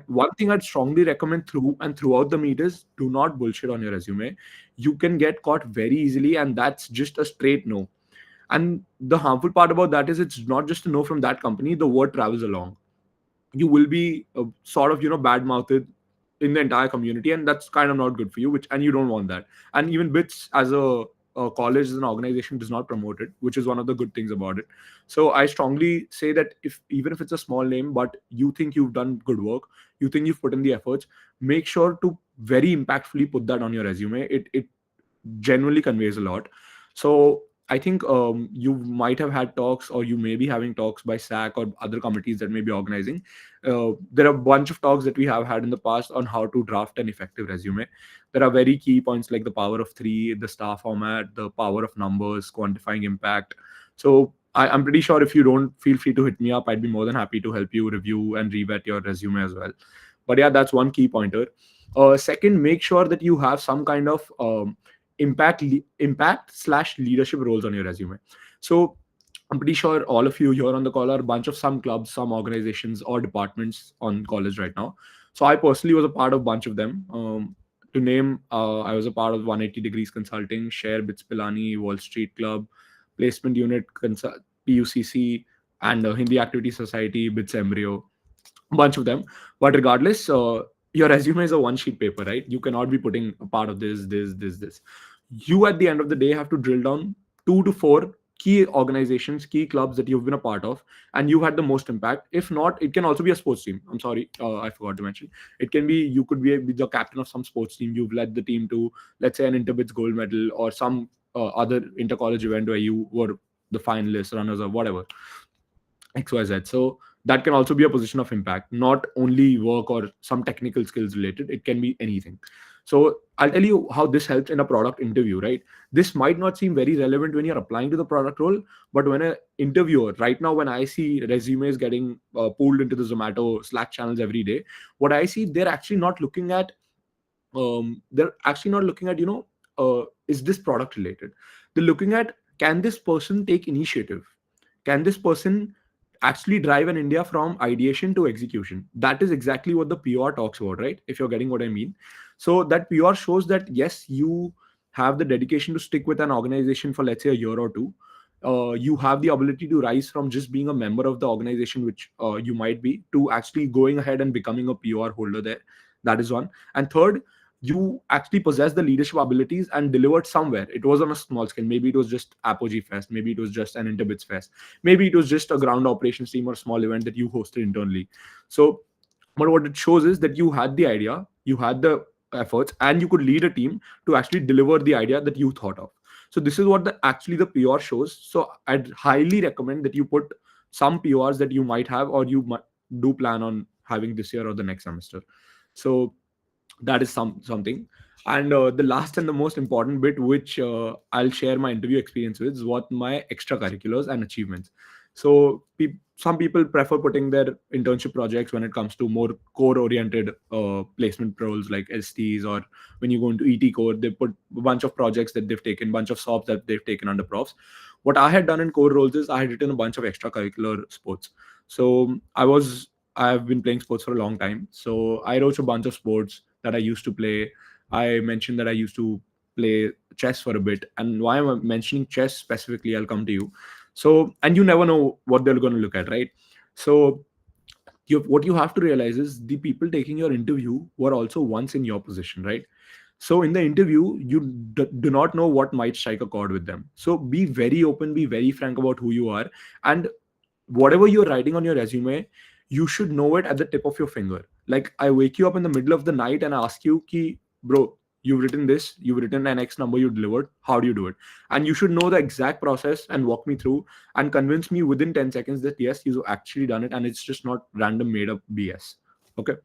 one thing I'd strongly recommend throughout the meet is do not bullshit on your resume. You can get caught very easily, and that's just a straight no. And the harmful part about that is it's not just a no from that company, the word travels along. You will be sort of bad mouthed in the entire community, and that's kind of not good for you, which and you don't want that. And even bits as a college as an organization does not promote it, which is one of the good things about it. So I strongly say that if even if it's a small name, but you think you've done good work, you think you've put in the efforts, make sure to very impactfully put that on your resume. It genuinely conveys a lot. So I think you might have had talks, or you may be having talks by SAC or other committees that may be organizing. There are a bunch of talks that we have had in the past on how to draft an effective resume. There are very key points like the power of three, the star format, the power of numbers, quantifying impact. So I'm pretty sure if you don't, feel free to hit me up. I'd be more than happy to help you review and revet your resume as well. But yeah, that's one key pointer. Second, make sure that you have some kind of impact slash leadership roles on your resume. So I'm pretty sure all of you here on the call are a bunch of some clubs, some organizations, or departments on college right now. So I personally was a part of a bunch of them. To name, I was a part of 180 Degrees Consulting, Share Bits Pilani, Wall Street Club, Placement Unit, PUCC, and Hindi Activity Society, Bits Embryo, a bunch of them. But regardless, your resume is a one sheet paper, right? You cannot be putting a part of this. You at the end of the day have to drill down 2 to 4 key organizations, key clubs that you've been a part of, and you've had the most impact. If not, it can also be a sports team. I'm sorry, I forgot to mention. It can be you could be the captain of some sports team. You've led the team to, let's say, an Interbits gold medal or some other inter-college event where you were the finalists, runners, or whatever. XYZ. So that can also be a position of impact, not only work or some technical skills related. It can be anything. So I'll tell you how this helps in a product interview, right? This might not seem very relevant when you're applying to the product role, but when an interviewer, right now, when I see resumes getting pulled into the Zomato Slack channels every day, what I see, they're actually not looking at, is this product related? They're looking at, can this person take initiative? Can this person actually drive an India from ideation to execution? That is exactly what the PR talks about, right? If you're getting what I mean. So that PR shows that yes, you have the dedication to stick with an organization for, let's say, a year or two. You have the ability to rise from just being a member of the organization, which you might be, to actually going ahead and becoming a PR holder there. That is one. And third, you actually possess the leadership abilities and delivered somewhere. It was on a small scale. Maybe it was just Apogee Fest. Maybe it was just an Interbits Fest. Maybe it was just a ground operations team or small event that you hosted internally. So, but what it shows is that you had the idea, you had the efforts, and you could lead a team to actually deliver the idea that you thought of. So this is what actually the PR shows. So I'd highly recommend that you put some PRs that you might have, or you might do plan on having this year or the next semester. So that is something. And the last and the most important bit, which I'll share my interview experience with, is what my extracurriculars and achievements. So some people prefer putting their internship projects when it comes to more core oriented placement roles like STs, or when you go into ET core, they put a bunch of projects that they've taken, bunch of SOPs that they've taken under profs. What I had done in core roles is I had written a bunch of extracurricular sports. So I've been playing sports for a long time. So I wrote a bunch of sports that I used to play. I mentioned that I used to play chess for a bit. And why am I mentioning chess specifically? I'll come to you. So, and you never know what they're going to look at, right? So, what you have to realize is the people taking your interview were also once in your position, right? So, in the interview, you do not know what might strike a chord with them. So, be very open, be very frank about who you are. And whatever you're writing on your resume, you should know it at the tip of your finger. Like I wake you up in the middle of the night and ask you, ki, bro, you've written this, you've written an X number, you delivered. How do you do it? And you should know the exact process and walk me through and convince me within 10 seconds that yes, you've actually done it and it's just not random made up BS. Okay.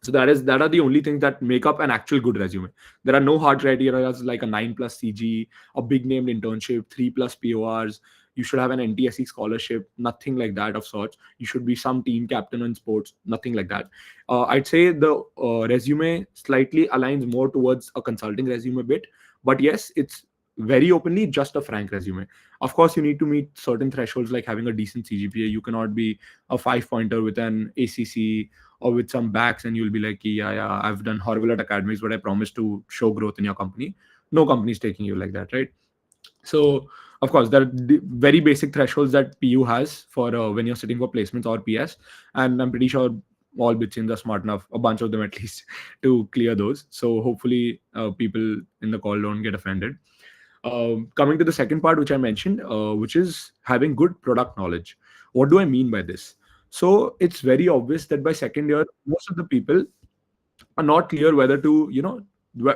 So that are the only things that make up an actual good resume. There are no hard criteria like a 9+ CG, a big named internship, 3+ PORs. You should have an NTSE scholarship, nothing like that of sorts. You should be some team captain in sports, nothing like that. I'd say the resume slightly aligns more towards a consulting resume bit, but yes, it's very openly, just a frank resume. Of course, you need to meet certain thresholds like having a decent CGPA. You cannot be a 5 pointer with an ACC or with some backs and you'll be like, yeah, yeah, I've done horrible at academics, but I promise to show growth in your company. No company is taking you like that, right? So, of course, there are very basic thresholds that PU has for when you're sitting for placements or PS, and I'm pretty sure all bitchins are smart enough, a bunch of them at least, to clear those. So, hopefully, people in the call don't get offended. Coming to the second part, which I mentioned, which is having good product knowledge. What do I mean by this? So, it's very obvious that by second year, most of the people are not clear whether to,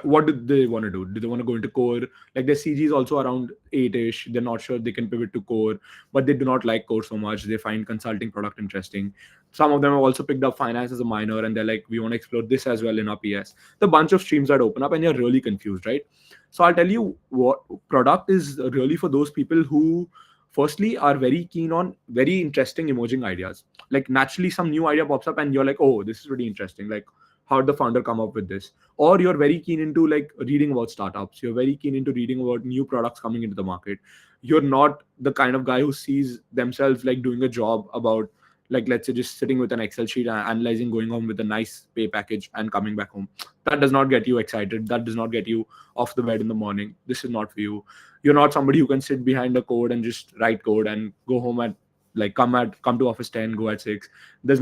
what do they want to do. Do they want to go into core? Like their CG is also around 8ish. They're not sure they can pivot to core, but they do not like core so much. They find consulting product interesting. Some of them have also picked up finance as a minor and they're like, we want to explore this as well in our PS. The bunch of streams that open up and you're really confused, right? So I'll tell you what product is really for those people who firstly are very keen on very interesting emerging ideas. Like naturally some new idea pops up and you're like, oh, this is really interesting. Like how did the founder come up with this? Or you're very keen into like reading about startups. You're very keen into reading about new products coming into the market. You're not the kind of guy who sees themselves like doing a job about, like, let's say just sitting with an Excel sheet and analyzing, going home with a nice pay package and coming back home. That does not get you excited. That does not get you off the bed in the morning. This is not for you. You're not somebody who can sit behind a code and just write code and go home at like come to office 10, go at 6. There's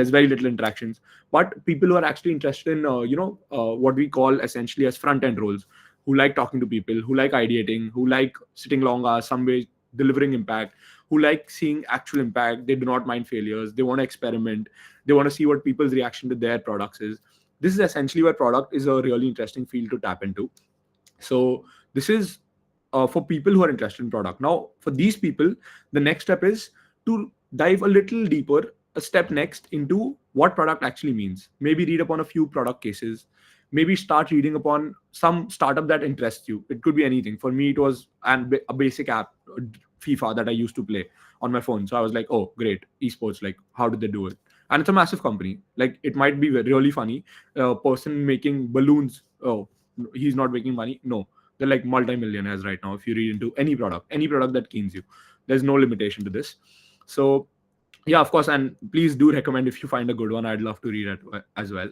very little interactions. But people who are actually interested in what we call essentially as front end roles, who like talking to people, who like ideating, who like sitting long hours, some way delivering impact, who like seeing actual impact. They do not mind failures. They want to experiment. They want to see what people's reaction to their products is. This is essentially where product is a really interesting field to tap into. So this is for people who are interested in product. Now, for these people, the next step is to dive a little deeper, a step next into what product actually means. Maybe read upon a few product cases. Maybe start reading upon some startup that interests you. It could be anything. For me, it was a basic app, FIFA, that I used to play on my phone. So I was like, oh, great, esports. Like, how did they do it? And it's a massive company. Like, it might be really funny. A person making balloons. Oh, he's not making money. No, they're like multi-millionaires right now. If you read into any product that keens you, there's no limitation to this. So yeah, of course, and please do recommend if you find a good one. I'd love to read it as well.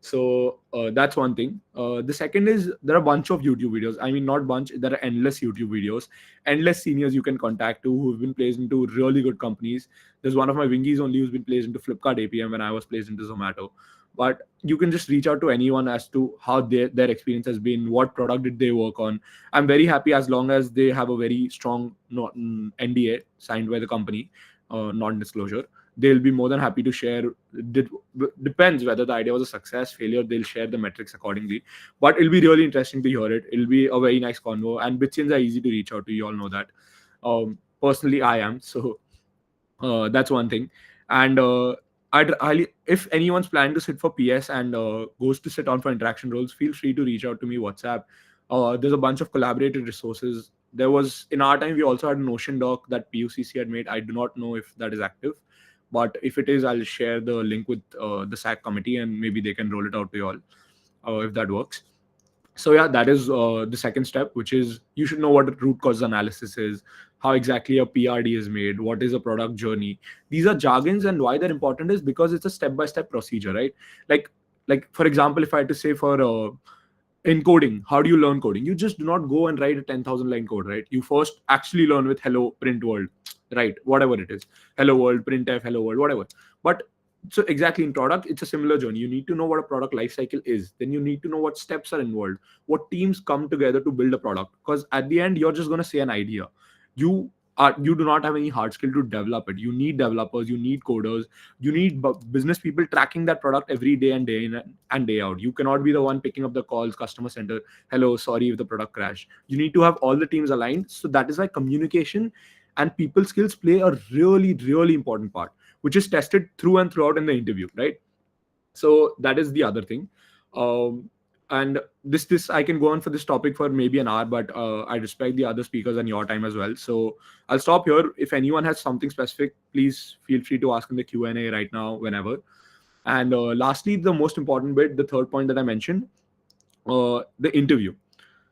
So that's one thing. The second is there are a bunch of YouTube videos. I mean, not bunch. There are endless YouTube videos, endless seniors you can contact to who've been placed into really good companies. There's one of my wingies only who's been placed into Flipkart APM when I was placed into Zomato. But you can just reach out to anyone as to how their experience has been, what product did they work on. I'm very happy as long as they have a very strong NDA signed by the company, non-disclosure. They'll be more than happy to share. Depends whether the idea was a success, failure. They'll share the metrics accordingly. But it'll be really interesting to hear it. It'll be a very nice convo. And bitchins are easy to reach out to. You all know that. Personally, I am. So that's one thing. And if anyone's planning to sit for PS and goes to sit on for interaction roles, feel free to reach out to me WhatsApp. There's a bunch of collaborated resources. There was in our time we also had a Notion doc that PUCC had made. I do not know if that is active, but if it is, I'll share the link with the SAC committee and maybe they can roll it out to you all if that works. So yeah, that is the second step, which is you should know what root cause analysis is, how exactly a PRD is made, what is a product journey. These are jargons, and why they're important is because it's a step-by-step procedure, right? Like for example, if I had to say for in coding, how do you learn coding? You just do not go and write a 10,000 line code, right? You first actually learn with hello print world, right? Whatever it is, hello world, printf, hello world, whatever. But so exactly in product, it's a similar journey. You need to know what a product lifecycle is. Then you need to know what steps are involved, what teams come together to build a product. Because at the end, you're just going to say an idea. You do not have any hard skill to develop it. You need developers, you need coders, you need business people tracking that product every day and day in and day out. You cannot be the one picking up the calls, customer center, hello, sorry if the product crashed. You need to have all the teams aligned. So that is why communication and people skills play a really, really important part, which is tested through and throughout in the interview, right? So that is the other thing. And this I can go on for this topic for maybe an hour, but I respect the other speakers and your time as well. So I'll stop here. If anyone has something specific, please feel free to ask in the Q&A right now, whenever. And lastly, the most important bit, the third point that I mentioned, the interview.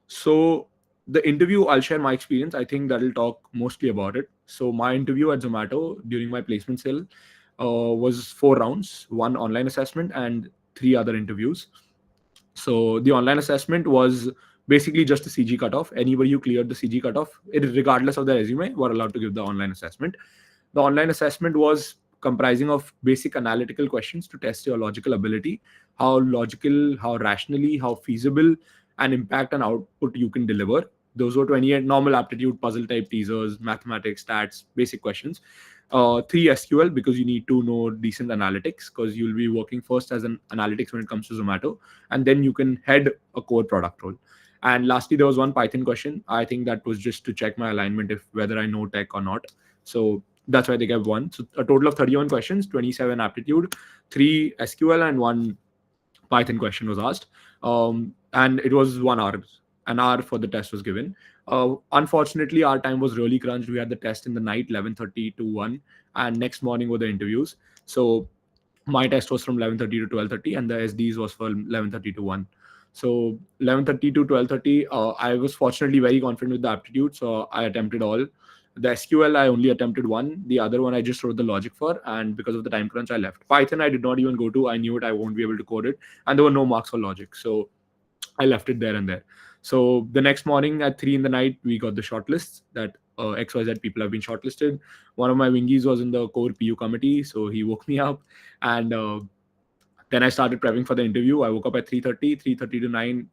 So the interview, I'll share my experience. I think that'll talk mostly about it. So my interview at Zomato during my placement sale was 4 rounds, one online assessment and three other interviews. So the online assessment was basically just the CG cutoff. Anybody who cleared the CG cutoff, regardless of their resume, were allowed to give the online assessment. The online assessment was comprising of basic analytical questions to test your logical ability, how logical, how rationally, how feasible, and impact and output you can deliver. Those were 28 normal aptitude, puzzle type teasers, mathematics, stats, basic questions. Three SQL, because you need to know decent analytics, because you'll be working first as an analytics when it comes to Zomato, and then you can head a core product role. And lastly, there was one Python question. I think that was just to check my alignment, if whether I know tech or not. So that's why they gave one. So a total of 31 questions, 27 aptitude, 3 SQL, and one Python question was asked. And it was 1 hour. An hour for the test was given. Unfortunately, our time was really crunched. We had the test in the night, 11:30 to 1, and next morning were the interviews. So my test was from 11:30 to 12:30, and the SDs was from 11:30 to 1. So 11:30 to 12:30, I was fortunately very confident with the aptitude, so I attempted all. The SQL, I only attempted one. The other one, I just wrote the logic for, and because of the time crunch, I left. Python, I did not even go to. I knew it. I won't be able to code it, and there were no marks for logic, so I left it there and there. So the next morning at 3 in the night, we got the shortlists that XYZ people have been shortlisted. One of my wingies was in the core PU committee, so he woke me up, and then I started prepping for the interview. I woke up at 3:30, 3:30 to 9.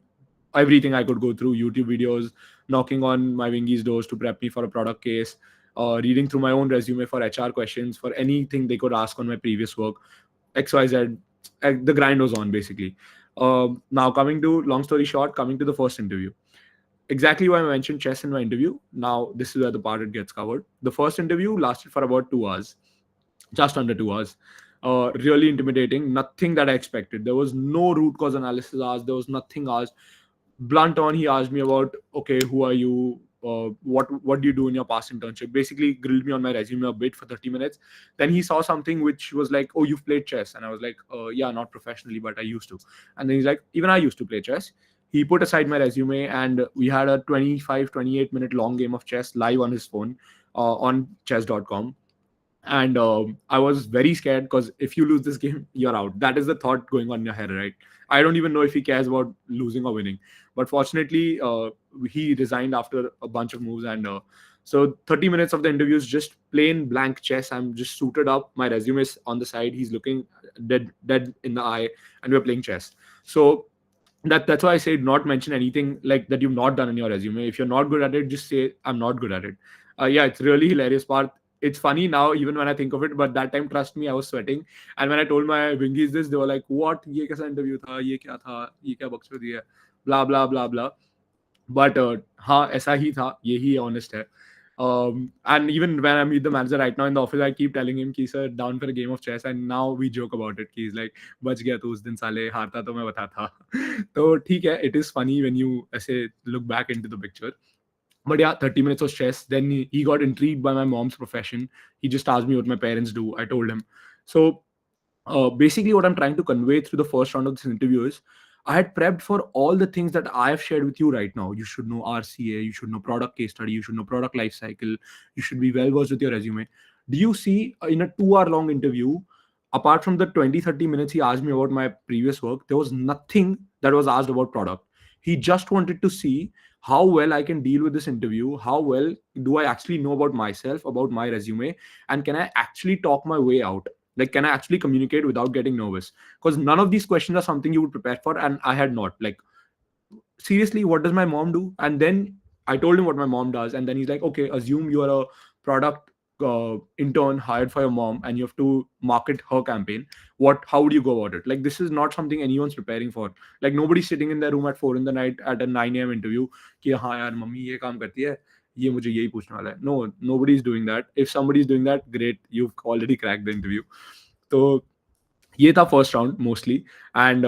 Everything I could go through, YouTube videos, knocking on my wingies' doors to prep me for a product case, reading through my own resume for HR questions, for anything they could ask on my previous work, XYZ. The grind was on, basically. Now, coming to, long story short, coming to the first interview. Exactly why I mentioned chess in my interview. Now, this is where the part it gets covered. The first interview lasted for about 2 hours, just under 2 hours. Really intimidating. Nothing that I expected. There was no root cause analysis asked. There was nothing asked. Blunt on, he asked me about, okay, who are you? What do you do in your past internship? Basically, grilled me on my resume a bit for 30 minutes. Then he saw something which was like, oh, you've played chess, and I was like, yeah, not professionally, but I used to. And then he's like, even I used to play chess. He put aside my resume, and we had a 28-minute long game of chess live on his phone on chess.com. And I was very scared, because if you lose this game, you're out. That is the thought going on in your head, right? I don't even know if he cares about losing or winning. But fortunately, he resigned after a bunch of moves, and so 30 minutes of the interview is just plain blank chess. I'm just suited up, my resume is on the side, he's looking dead in the eye, and we're playing chess. So that's why I say, not mention anything like that you've not done in your resume. If you're not good at it, just say, I'm not good at it. Yeah, it's really hilarious part. It's funny now, even when I think of it, but that time, trust me, I was sweating. And when I told my wingies this, they were like, what, ye kaisa interview tha, ye kya tha, ye kya बकचोदी दिया, blah blah blah blah. But हाँ, ऐसा ही था, यही honest है. And even when I meet the manager right now in the office, I keep telling him कि sir, down for a game of chess, and now we joke about it. He's like, बच गया तू उस दिन साले, हारता तो मैं बता था. तो ठीक है, it is funny when you ऐसे look back into the picture. But yeah, 30 minutes was chess. Then he got intrigued by my mom's profession. He just asked me what my parents do. I told him. So basically, what I'm trying to convey through the first round of this interview is, I had prepped for all the things that I have shared with you right now. You should know RCA, you should know product case study, you should know product life cycle, you should be well versed with your resume. Do you see, in a 2 hour long interview, apart from the 20-30 minutes he asked me about my previous work, there was nothing that was asked about product. He just wanted to see how well I can deal with this interview, how well do I actually know about myself, about my resume, and can I actually talk my way out? Like, can I actually communicate without getting nervous? Because none of these questions are something you would prepare for, and I had not. Like, seriously, what does my mom do? And then I told him what my mom does, and then he's like, okay, assume you are a product intern hired for your mom, and you have to market her campaign. How would you go about it? Like, this is not something anyone's preparing for. Like, nobody's sitting in their room at 4 in the night at a 9 a.m. interview कि हाँ यार mummy ये काम करती है, ये मुझे यही पूछने वाला है. No, nobody's doing that. If somebody's doing that, great, you've already cracked the interview. So ये था first round mostly, and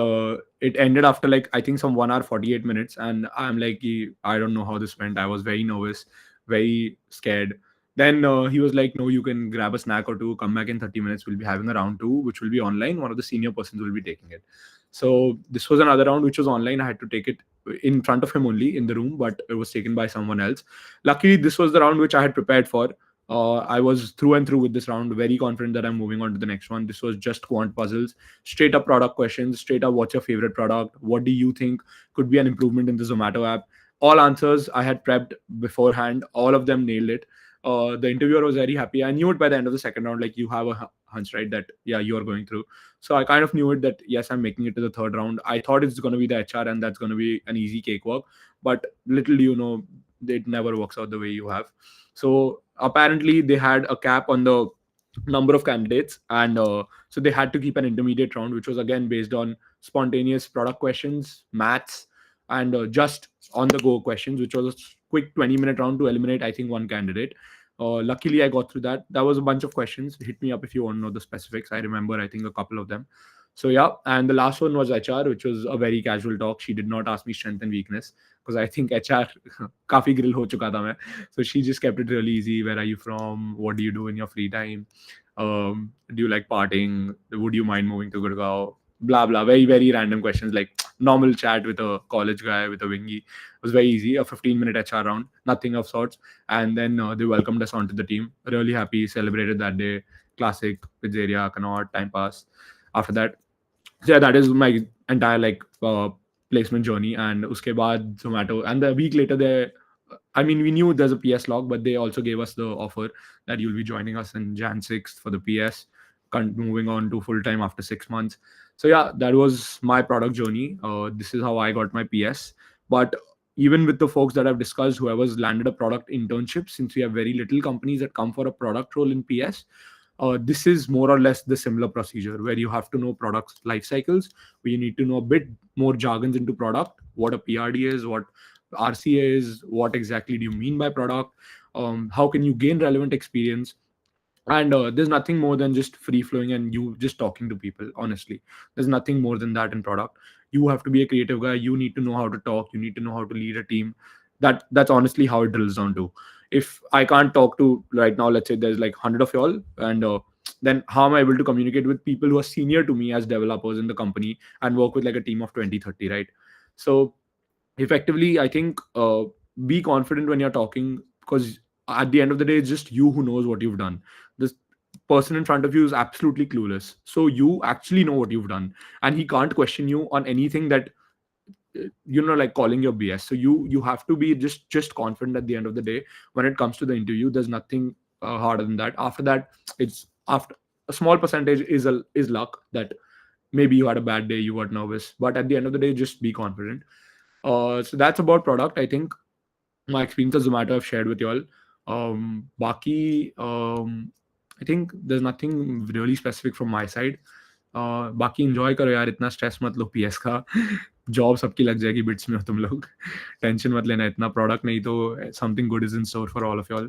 it ended after, like, I think some 1 hour 48 minutes, and I'm like, I don't know how this went. I was very nervous, very scared. Then he was like, no, you can grab a snack or two, come back in 30 minutes. We'll be having a round two, which will be online. One of the senior persons will be taking it. So this was another round, which was online. I had to take it in front of him only in the room, but it was taken by someone else. Luckily, this was the round which I had prepared for. I was through and through with this round, very confident that I'm moving on to the next one. This was just quant puzzles, straight up product questions, straight up what's your favorite product? What do you think could be an improvement in the Zomato app? All answers I had prepped beforehand. All of them nailed it. The interviewer was very happy. I knew it by the end of the second round, like you have a hunch, right? That yeah, you are going through. So I kind of knew it that yes, I'm making it to the third round. I thought it's going to be the HR and that's going to be an easy cakewalk, but little do you know, it never works out the way you have. So apparently they had a cap on the number of candidates, and so they had to keep an intermediate round, which was again based on spontaneous product questions, maths, and just on the go questions, which was a quick 20-minute round to eliminate, I think, one candidate. Luckily, I got through that. That was a bunch of questions. Hit me up if you want to know the specifics. I remember, I think, a couple of them. So yeah, and the last one was HR, which was a very casual talk. She did not ask me strength and weakness because I think HR काफी grill हो चुका था मैं. So she just kept it really easy. Where are you from? What do you do in your free time? Do you like partying? Would you mind moving to Gurgaon? Blah blah. Very very random questions, like normal chat with a college guy with a wingy. It was very easy. A 15-minute HR round, nothing of sorts. And then they welcomed us onto the team. Really happy. Celebrated that day. Classic pizzeria, Connaught, time pass. After that, so yeah, that is my entire like placement journey. And uske baad Zomato, and the week later they, I mean, we knew there's a PS log, but they also gave us the offer that you'll be joining us in Jan 6th for the PS, moving on to full time after 6 months. So yeah, that was my product journey. This is how I got my PS. But even with the folks that I've discussed, whoever's landed a product internship, since we have very little companies that come for a product role in PS, this is more or less the similar procedure where you have to know products life cycles, where you need to know a bit more jargons into product, what a PRD is, what RCA is, what exactly do you mean by product, how can you gain relevant experience. And there's nothing more than just free flowing and you just talking to people. Honestly, there's nothing more than that in product. You have to be a creative guy, you need to know how to talk, you need to know how to lead a team. That's honestly how it drills down to. If I can't talk to, right now, let's say there's like 100 of y'all, and then how am I able to communicate with people who are senior to me as developers in the company and work with like a team of 20, 30, right? So effectively, I think be confident when you're talking, because at the end of the day it's just you who knows what you've done. This person in front of you is absolutely clueless, so you actually know what you've done, and he can't question you on anything that like calling your BS. So you have to be just confident at the end of the day. When it comes to the interview, there's nothing harder than that. After that, it's after a small percentage is luck, that maybe you had a bad day, you got nervous, but at the end of the day, just be confident. So that's about product. I think my experience at Zomato I've shared with you all. Baki, I think there's nothing really specific from my side. बाकी enjoy करो यार, इतना stress मत लो PS का. Job सबकी लग जाएगी bits में हो तुम लोग. टेंशन मत लेना इतना. प्रोडक्ट नहीं तो something good is in store for all of y'all.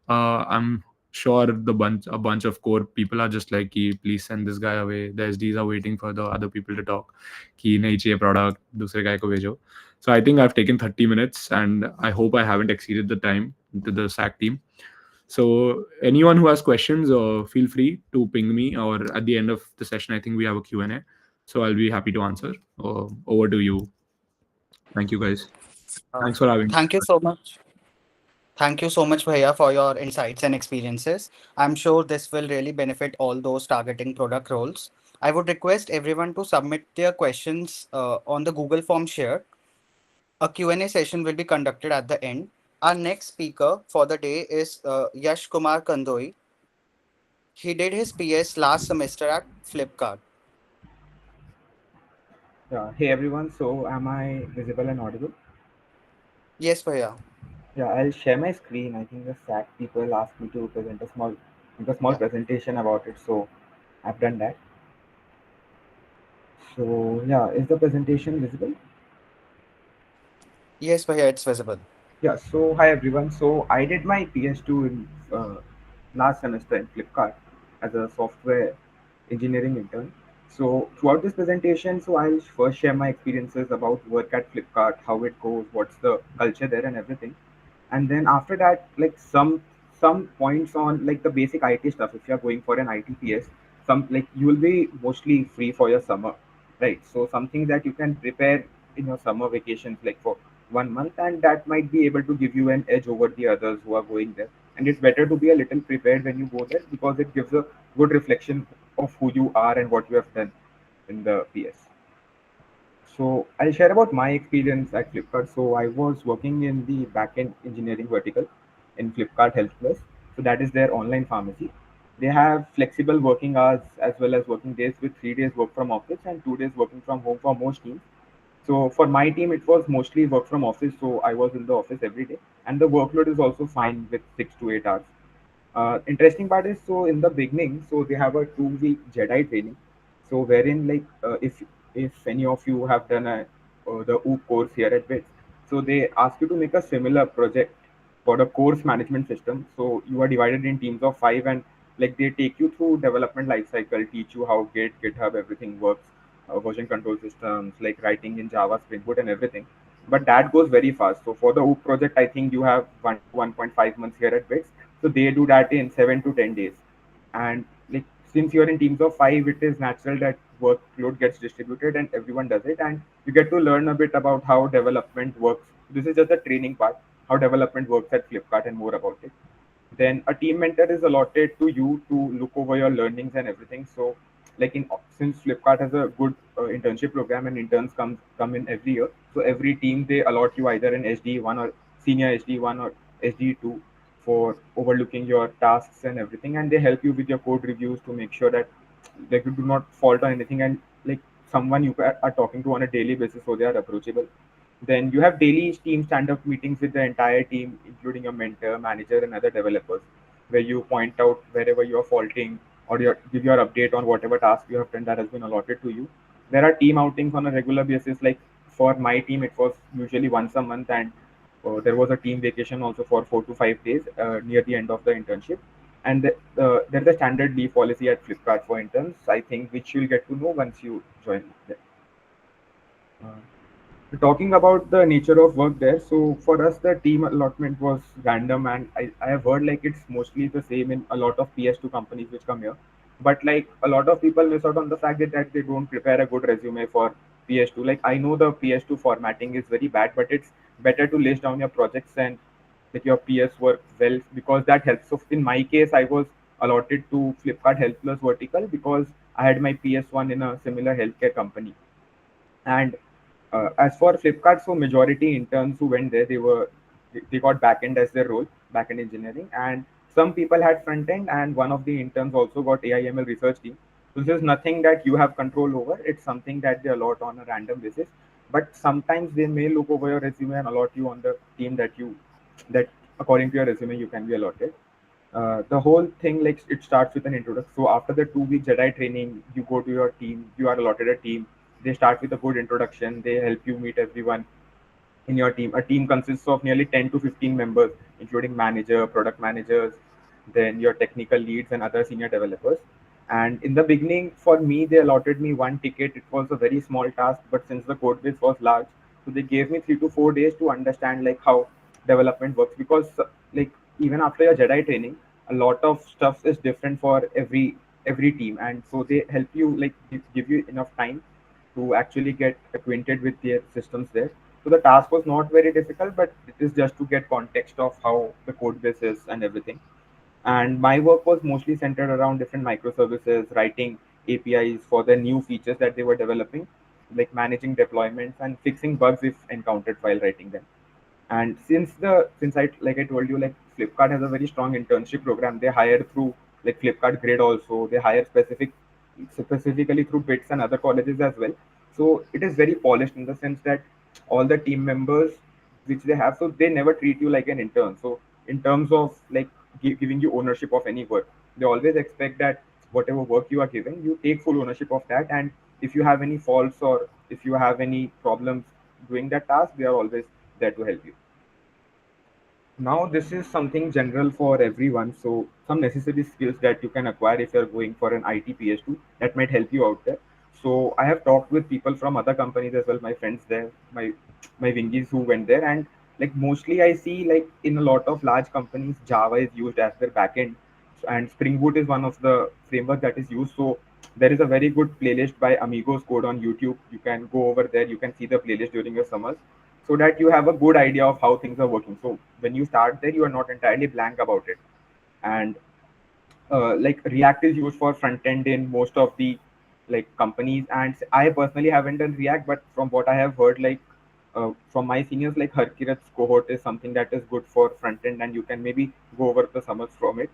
I'm sure a bunch of core people are just like कि please send this guy away. The SDs are waiting for the other people to talk कि नहीं चाहिए product, दूसरे guy को भेजो. So I think I've taken 30 minutes, and I hope I haven't exceeded the time to the SAC team. So anyone who has questions, feel free to ping me, or at the end of the session, I think we have a Q&A. So I'll be happy to answer. Over to you. Thank you, guys. Thanks for having me. Thank you so much. Thank you so much, Bhaiya, for your insights and experiences. I'm sure this will really benefit all those targeting product roles. I would request everyone to submit their questions on the Google form shared. A Q&A session will be conducted at the end. Our next speaker for the day is Yash Kumar Kandoi. He did his PS last semester at Flipkart. Yeah. Hey everyone. So am I visible and audible? Yes, Bhaiya. Yeah, I'll share my screen. I think the SAC people asked me to present make a small Yeah. presentation about it. So I've done that. So yeah, is the presentation visible? Yes, Bhaiya, it's visible. Yeah. So hi everyone. So I did my PS2 in last semester in Flipkart as a software engineering intern. So throughout this presentation, so I'll first share my experiences about work at Flipkart, how it goes, what's the culture there, and everything. And then after that, like some points on like the basic IT stuff. If you're going for an ITPS, some like you will be mostly free for your summer, right? So something that you can prepare in your summer vacations, like for 1 month, and that might be able to give you an edge over the others who are going there. And it's better to be a little prepared when you go there because it gives a good reflection of who you are and what you have done in the PS. So I'll share about my experience at Flipkart. So I was working in the backend engineering vertical in Flipkart Health Plus. So that is their online pharmacy. They have flexible working hours as well as working days with 3 days work from office and 2 days working from home for most teams. So for my team, it was mostly work from office. So I was in the office every day, and the workload is also fine with 6 to 8 hours. Interesting part is, so in the beginning, so they have a 2 week Jedi training. So wherein like if any of you have done the OOP course here at BITS, so they ask you to make a similar project for the course management system. So you are divided in teams of five, and like they take you through development lifecycle, teach you how Git, GitHub, everything works, version control systems, like writing in Java, Spring Boot, and everything. But that goes very fast. So for the OOP project, I think you have 1 to 1.5 months here at BITS, so they do that in 7 to 10 days. And like since you're in teams of five, it is natural that workload gets distributed and everyone does it. And you get to learn a bit about how development works. This is just the training part, how development works at Flipkart and more about it. Then a team mentor is allotted to you to look over your learnings and everything. So like in since Flipkart has a good internship program and interns come in every year, so every team they allot you either an SD1 or senior SD1 or SD2 for overlooking your tasks and everything, and they help you with your code reviews to make sure that like you do not fault on anything, and like someone you are talking to on a daily basis, so they are approachable. Then you have daily team stand-up meetings with the entire team, including your mentor, manager, and other developers, where you point out wherever you are faulting or give your update on whatever task you have done that has been allotted to you. There are team outings on a regular basis. Like for my team, it was usually once a month, and there was a team vacation also for 4 to 5 days near the end of the internship. And there's a standard leave policy at Flipkart for interns, I think, which you'll get to know once you join there. Talking about the nature of work there, so for us the team allotment was random, and I have heard like it's mostly the same in a lot of PS2 companies which come here. But like a lot of people miss out on the fact that they don't prepare a good resume for PS2. Like I know the PS2 formatting is very bad, but it's better to list down your projects and like your PS work well, because that helps. So in my case, I was allotted to Flipkart Health Plus vertical because I had my PS1 in a similar healthcare company. And as for Flipkart, so majority interns who went there, they got backend as their role, backend engineering, and some people had front end, and one of the interns also got AIML research team. So this is nothing that you have control over. It's something that they allot on a random basis. But sometimes they may look over your resume and allot you on the team that according to your resume you can be allotted. The whole thing like it starts with an introduction. So after the 2 week Jedi training, you go to your team, you are allotted a team. They start with a good introduction, they help you meet everyone in your team. A team consists of nearly 10 to 15 members, including manager, product managers, then your technical leads and other senior developers. And in the beginning, for me, they allotted me one ticket. It was a very small task, but since the code base was large, so they gave me 3 to 4 days to understand like how development works. Because like even after your Jedi training, a lot of stuff is different for every team, and so they help you like give you enough time to actually get acquainted with their systems there. So the task was not very difficult, but it is just to get context of how the code base is and everything. And my work was mostly centered around different microservices, writing APIs for the new features that they were developing, like managing deployments and fixing bugs if encountered while writing them. And since I like I told you, like Flipkart has a very strong internship program. They hire through like Flipkart Grid also. They hire specifically through BITS and other colleges as well. So it is very polished in the sense that all the team members which they have, so they never treat you like an intern. So in terms of like giving you ownership of any work, they always expect that whatever work you are given, you take full ownership of that. And if you have any faults or if you have any problems doing that task, they are always there to help you. Now this is something general for everyone, so some necessary skills that you can acquire if you're going for an IT PS2 that might help you out there. So I have talked with people from other companies as well, my friends there, my wingies who went there, and like mostly I see like in a lot of large companies Java is used as their backend, and Spring Boot is one of the framework that is used. So there is a very good playlist by Amigos Code on YouTube. You can go over there, you can see the playlist during your summers, so that you have a good idea of how things are working. So when you start there, you are not entirely blank about it. And like React is used for front end in most of the like companies, and I personally haven't done React, but from what I have heard, like from my seniors, like Harkirat's cohort is something that is good for front end, and you can maybe go over the summers from it.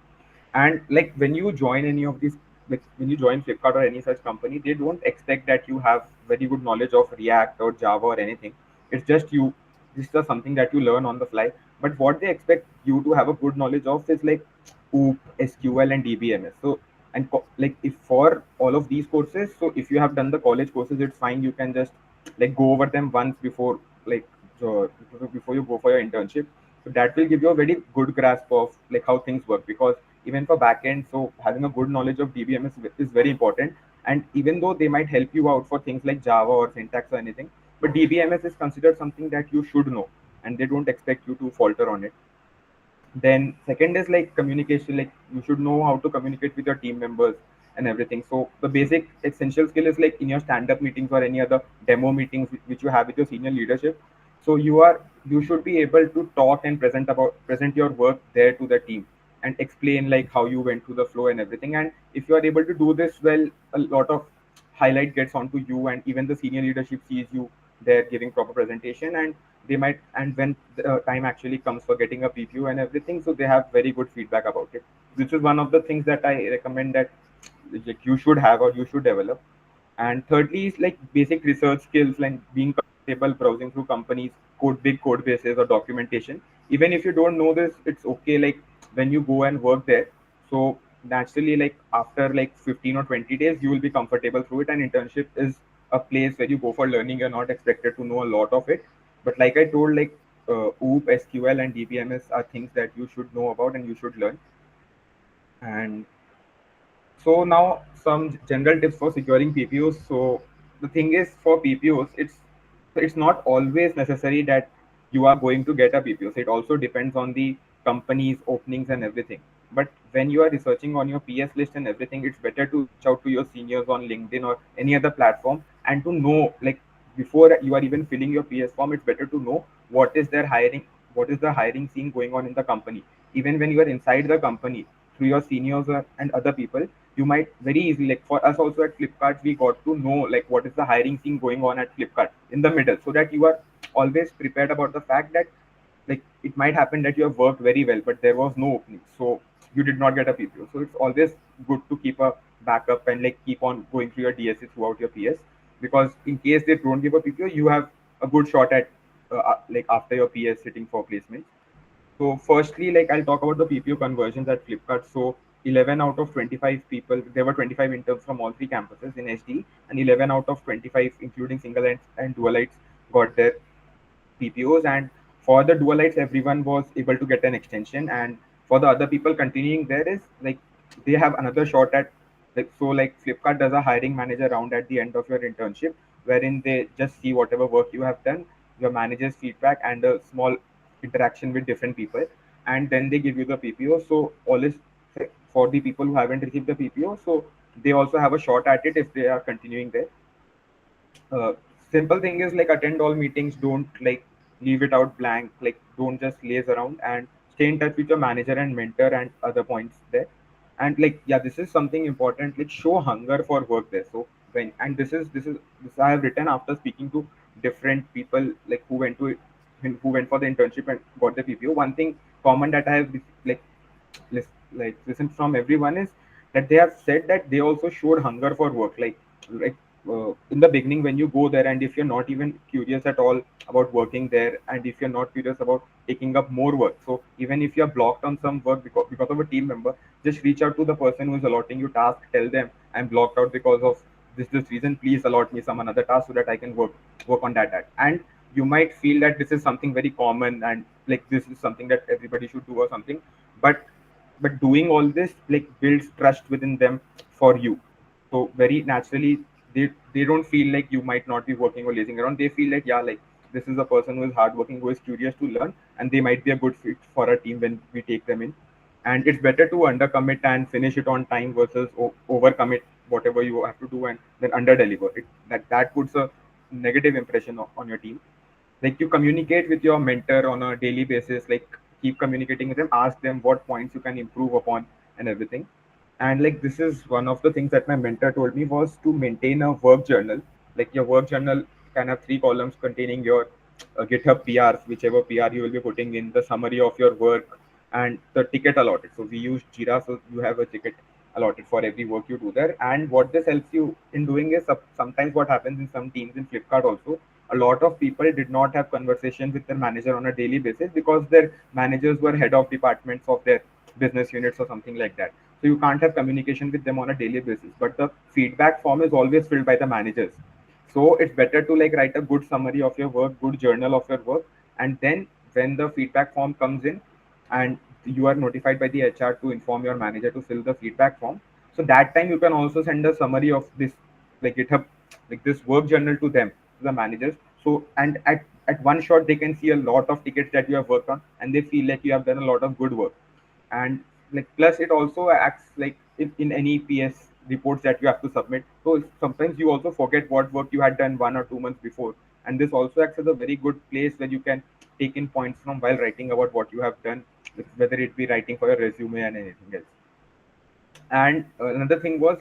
And like when you join any of these, like when you join Flipkart or any such company, they don't expect that you have very good knowledge of React or Java or anything. It's just you, this is just something that you learn on the fly. But what they expect you to have a good knowledge of is like OOP, SQL, and DBMS. So and like if for all of these courses, so if you have done the college courses, it's fine, you can just like go over them once before, like before you go for your internship. So that will give you a very good grasp of like how things work, because even for backend, so having a good knowledge of DBMS is very important. And even though they might help you out for things like Java or syntax or anything, but DBMS is considered something that you should know, and they don't expect you to falter on it. Then second is like communication, like you should know how to communicate with your team members and everything. So the basic essential skill is like in your stand-up meetings or any other demo meetings which you have with your senior leadership. So you should be able to talk and present your work there to the team, and explain like how you went through the flow and everything. And if you are able to do this well, a lot of highlight gets onto you, and even the senior leadership sees you there giving proper presentation. And they might, and when the time actually comes for getting a PPU and everything, so they have very good feedback about it. This is one of the things that I recommend that like you should have or you should develop. And thirdly is like basic research skills, like being comfortable browsing through companies big code bases or documentation. Even if you don't know this, it's okay, like when you go and work there, so naturally like after like 15 or 20 days you will be comfortable through it. And internship is a place where you go for learning, you're not expected to know a lot of it. But like I told, like OOP, SQL, and DBMS are things that you should know about and you should learn. And so now some general tips for securing PPUs. So the thing is, for PPUs, it's not always necessary that you are going to get a PPU. So it also depends on the company's openings and everything. But when you are researching on your PS list and everything, it's better to reach out to your seniors on LinkedIn or any other platform, and to know like before you are even filling your PS form, it's better to know what is the hiring scene going on in the company. Even when you are inside the company, through your seniors and other people, you might very easily, like for us also at Flipkart, we got to know like what is the hiring scene going on at Flipkart in the middle, so that you are always prepared about the fact that like it might happen that you have worked very well but there was no opening, so you did not get a PPO. So it's always good to keep a backup and like keep on going through your DSC throughout your PS, because in case they don't give a PPO, you have a good shot at like after your PS sitting for placement. So firstly, like I'll talk about the PPO conversions at Flipkart. So 11 out of 25 people, there were 25 interns from all three campuses in HD, and 11 out of 25, including single and dualites, got their PPOs. And for the dualites, everyone was able to get an extension. And for the other people continuing, there is like they have another shot at like, so like Flipkart does a hiring manager round at the end of your internship, wherein they just see whatever work you have done, your manager's feedback, and a small interaction with different people, and then they give you the PPO. So all is for the people who haven't received the PPO, so they also have a shot at it if they are continuing there. uh, Simple thing is like attend all meetings, don't like leave it out blank, like don't just laze around, and stay in touch with your manager and mentor and other points there. And like yeah, this is something important, like show hunger for work there. So when, and this I have written after speaking to different people like who went for the internship and got the PPO. One thing common that I have like listened from everyone is that they have said that they also showed hunger for work, like in the beginning when you go there, and if you're not even curious at all about working there, and if you're not curious about taking up more work, so even if you're blocked on some work because of a team member, just reach out to the person who is allotting you task, tell them I'm blocked out because of this reason, please allot me some another task so that I can work on that. And you might feel that this is something very common, and like this is something that everybody should do or something, but doing all this like builds trust within them for you. So very naturally they don't feel like you might not be working or lazing around. They feel like yeah, like this is a person who is hardworking, who is curious to learn, and they might be a good fit for our team when we take them in. And it's better to undercommit and finish it on time versus overcommit whatever you have to do and then underdeliver. That puts a negative impression on your team. Like, you communicate with your mentor on a daily basis, like keep communicating with them, ask them what points you can improve upon and everything. And like, this is one of the things that my mentor told me, was to maintain a work journal. Like, your work journal can have 3 columns containing your GitHub PRs, whichever PR you will be putting in, the summary of your work, and the ticket allotted. So we use Jira, so you have a ticket allotted for every work you do there. And what this helps you in doing is, sometimes what happens in some teams in Flipkart also, a lot of people did not have conversation with their manager on a daily basis because their managers were head of departments of their business units or something like that. So you can't have communication with them on a daily basis. But the feedback form is always filled by the managers. So it's better to like write a good summary of your work, good journal of your work, and then when the feedback form comes in, and you are notified by the HR to inform your manager to fill the feedback form. So that time you can also send a summary of this, like GitHub, like this work journal to them, to the managers. So, and at one shot they can see a lot of tickets that you have worked on, and they feel like you have done a lot of good work. And like, plus it also acts like in any PS reports that you have to submit. So sometimes you also forget what work you had done 1 or 2 months before, and this also acts as a very good place where you can take in points from while writing about what you have done, whether it be writing for your resume and anything else. And another thing was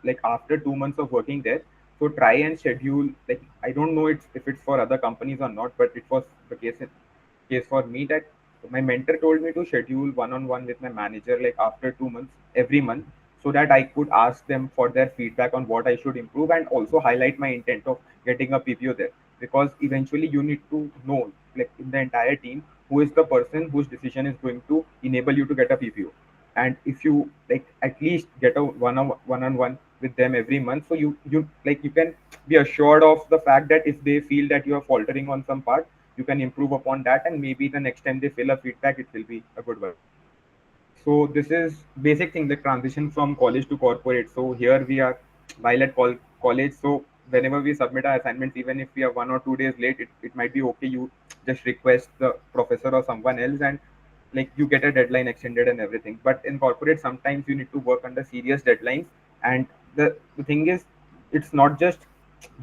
like after 2 months of working there, so try and schedule, like, I don't know if it's for other companies or not, but it was the case for me that my mentor told me to schedule one-on-one with my manager like after 2 months every month, so that I could ask them for their feedback on what I should improve, and also highlight my intent of getting a PPO there. Because eventually you need to know, like, in the entire team, who is the person whose decision is going to enable you to get a PPO. And if you like at least get a one-on-one with them every month, so you can be assured of the fact that if they feel that you are faltering on some part, you can improve upon that, and maybe the next time they fill a feedback, it will be a good one. So this is basic thing, the transition from college to corporate. So here we are while at college. So whenever we submit our assignments, even if we are 1 or 2 days late, it might be okay. You just request the professor or someone else, and like you get a deadline extended and everything. But in corporate, sometimes you need to work under serious deadlines. And the thing is, it's not just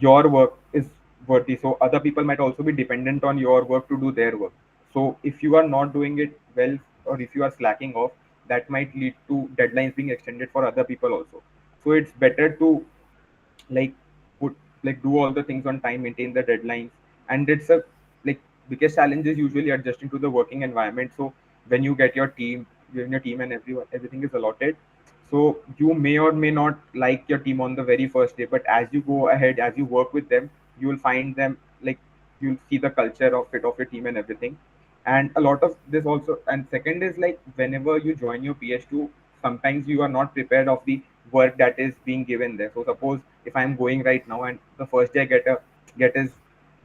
your work is worthy. So other people might also be dependent on your work to do their work. So if you are not doing it well, or if you are slacking off, that might lead to deadlines being extended for other people also. So it's better to like put like do all the things on time, maintain the deadlines. And it's a like biggest challenge is usually adjusting to the working environment. So when you get your team, when your team and everything is allotted, so you may or may not like your team on the very first day, but as you go ahead, as you work with them, you will find them, like, you'll see the culture of it, of your team and everything. And a lot of this also, and second is like, whenever you join your PS2, sometimes you are not prepared of the work that is being given there. So suppose if I'm going right now and the first day I get is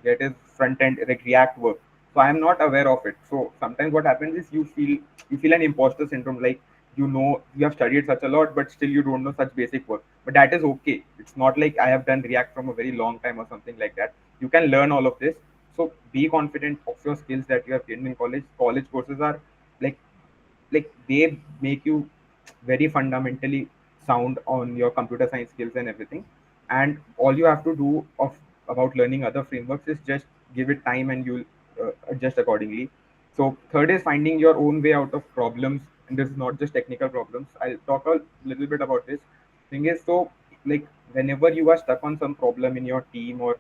get is front end like React work, so I am not aware of it. So sometimes what happens is you feel an imposter syndrome, like, you have studied such a lot, but still you don't know such basic work. But that is okay. It's not like I have done React from a very long time or something like that. You can learn all of this. So be confident of your skills that you have gained in college. College courses are like they make you very fundamentally sound on your computer science skills and everything. And all you have to do of about learning other frameworks is just give it time, and you'll adjust accordingly. So third is finding your own way out of problems, and this is not just technical problems. I'll talk a little bit about this thing is, so like, whenever you are stuck on some problem in your team, or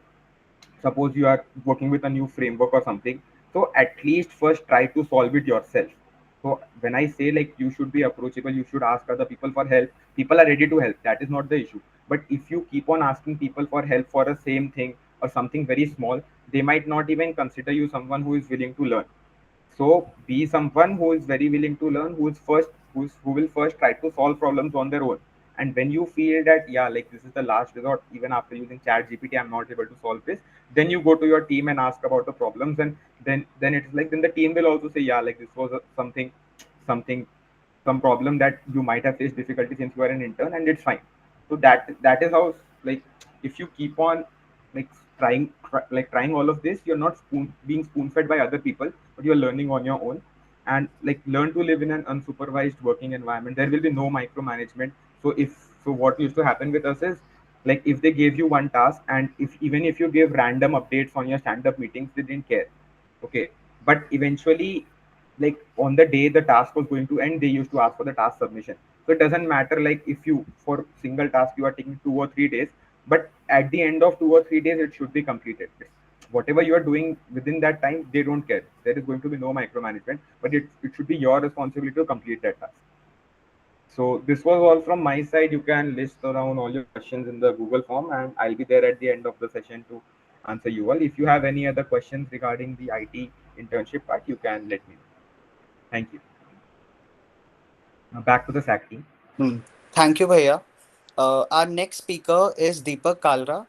suppose you are working with a new framework or something, so at least first try to solve it yourself. So when I say, like, you should be approachable, you should ask other people for help. People are ready to help, that is not the issue. But if you keep on asking people for help for a same thing or something very small, they might not even consider you someone who is willing to learn. So be someone who is very willing to learn, who will first try to solve problems on their own. And when you feel that, yeah, like, this is the last resort, even after using Chat GPT, I'm not able to solve this, then you go to your team and ask about the problems. And then it's like, then the team will also say, yeah, like, this was something some problem that you might have faced difficulty since you are an intern, and it's fine. So that is how, like, if you keep on like trying all of this, you're not being spoon fed by other people, but you're learning on your own. And like learn to live in an unsupervised working environment. There will be no micromanagement. So what used to happen with us is, like, if they gave you one task, and if even if you gave random updates on your stand up meetings, they didn't care. Okay. But eventually, like on the day the task was going to end, they used to ask for the task submission. So it doesn't matter, like if you, for single task you are taking 2 or 3 days, but at the end of 2 or 3 days it should be completed. Whatever you are doing within that time, they don't care. There is going to be no micromanagement, but it should be your responsibility to complete that task. So this was all from my side. You can list down all your questions in the Google form, and I'll be there at the end of the session to answer you all. If you have any other questions regarding the IT internship part, you can let me know. Thank you. Now back to the SAC team. Hmm. Thank you, Bhaiya. Our next speaker is Deepak Kalra,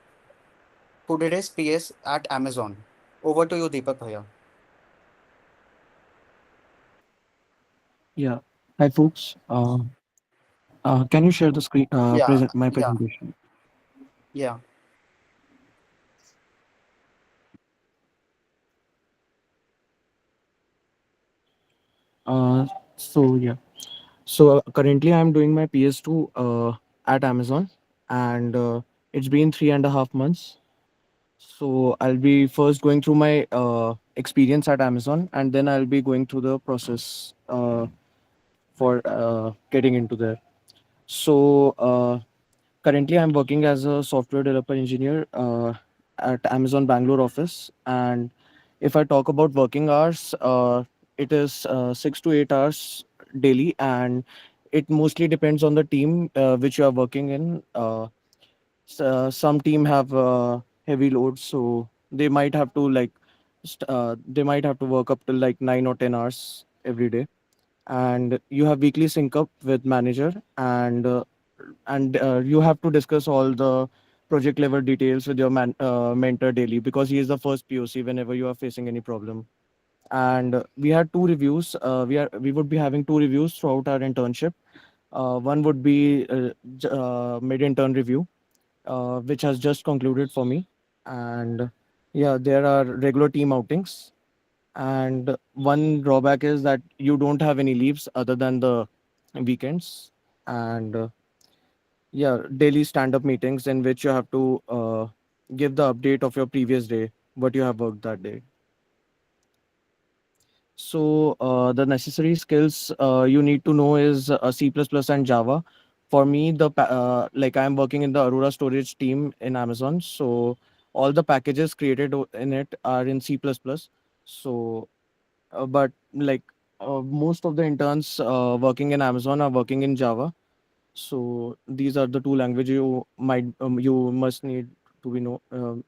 who did his PS at Amazon. Over to you, Deepak Bhaiya. Yeah. Hi, folks. Can you share the screen? Yeah, Present my yeah, presentation. yeah. Uh, so yeah. So currently, I'm doing my PS2 at Amazon, and it's been 3.5 months. So I'll be first going through my experience at Amazon, and then I'll be going through the process for getting into there. So currently, I'm working as a software developer engineer at Amazon Bangalore office. And if I talk about working hours, it is 6 to 8 hours daily, and it mostly depends on the team which you are working in. Some team have heavy loads, so they might have to they might have to work up till like 9 or 10 hours every day, and you have weekly sync up with manager, and you have to discuss all the project level details with your mentor daily, because he is the first POC whenever you are facing any problem. And we had two reviews. We would be having two reviews throughout our internship. One would be mid intern review, which has just concluded for me. And yeah, there are regular team outings. And one drawback is that you don't have any leaves other than the weekends. And yeah, daily stand up meetings in which you have to give the update of your previous day, what you have worked that day. So the necessary skills you need to know is C++ and Java. For me, like I'm working in the Aurora storage team in Amazon, so all the packages created in it are in C++. So, but like most of the interns working in Amazon are working in Java. So these are the two language you must need to be know.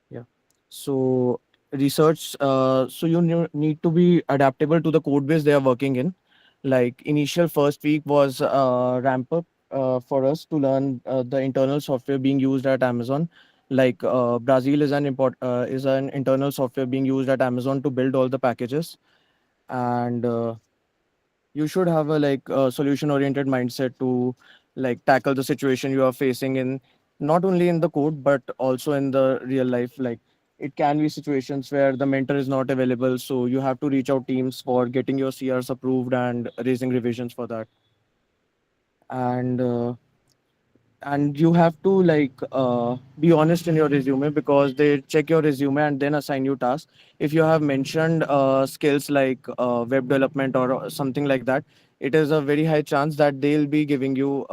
Yeah. So research. So you need to be adaptable to the code base they are working in. Like initial first week was ramp up for us to learn the internal software being used at Amazon. Like Brazil is an internal software being used at Amazon to build all the packages, and you should have a solution oriented mindset to like tackle the situation you are facing in, not only in the code but also in the real life. Like it can be situations where the mentor is not available, so you have to reach out teams for getting your CRs approved and raising revisions for that. And you have to be honest in your resume, because they check your resume and then assign you tasks. If you have mentioned skills like web development or something like that, it is a very high chance that they'll be giving you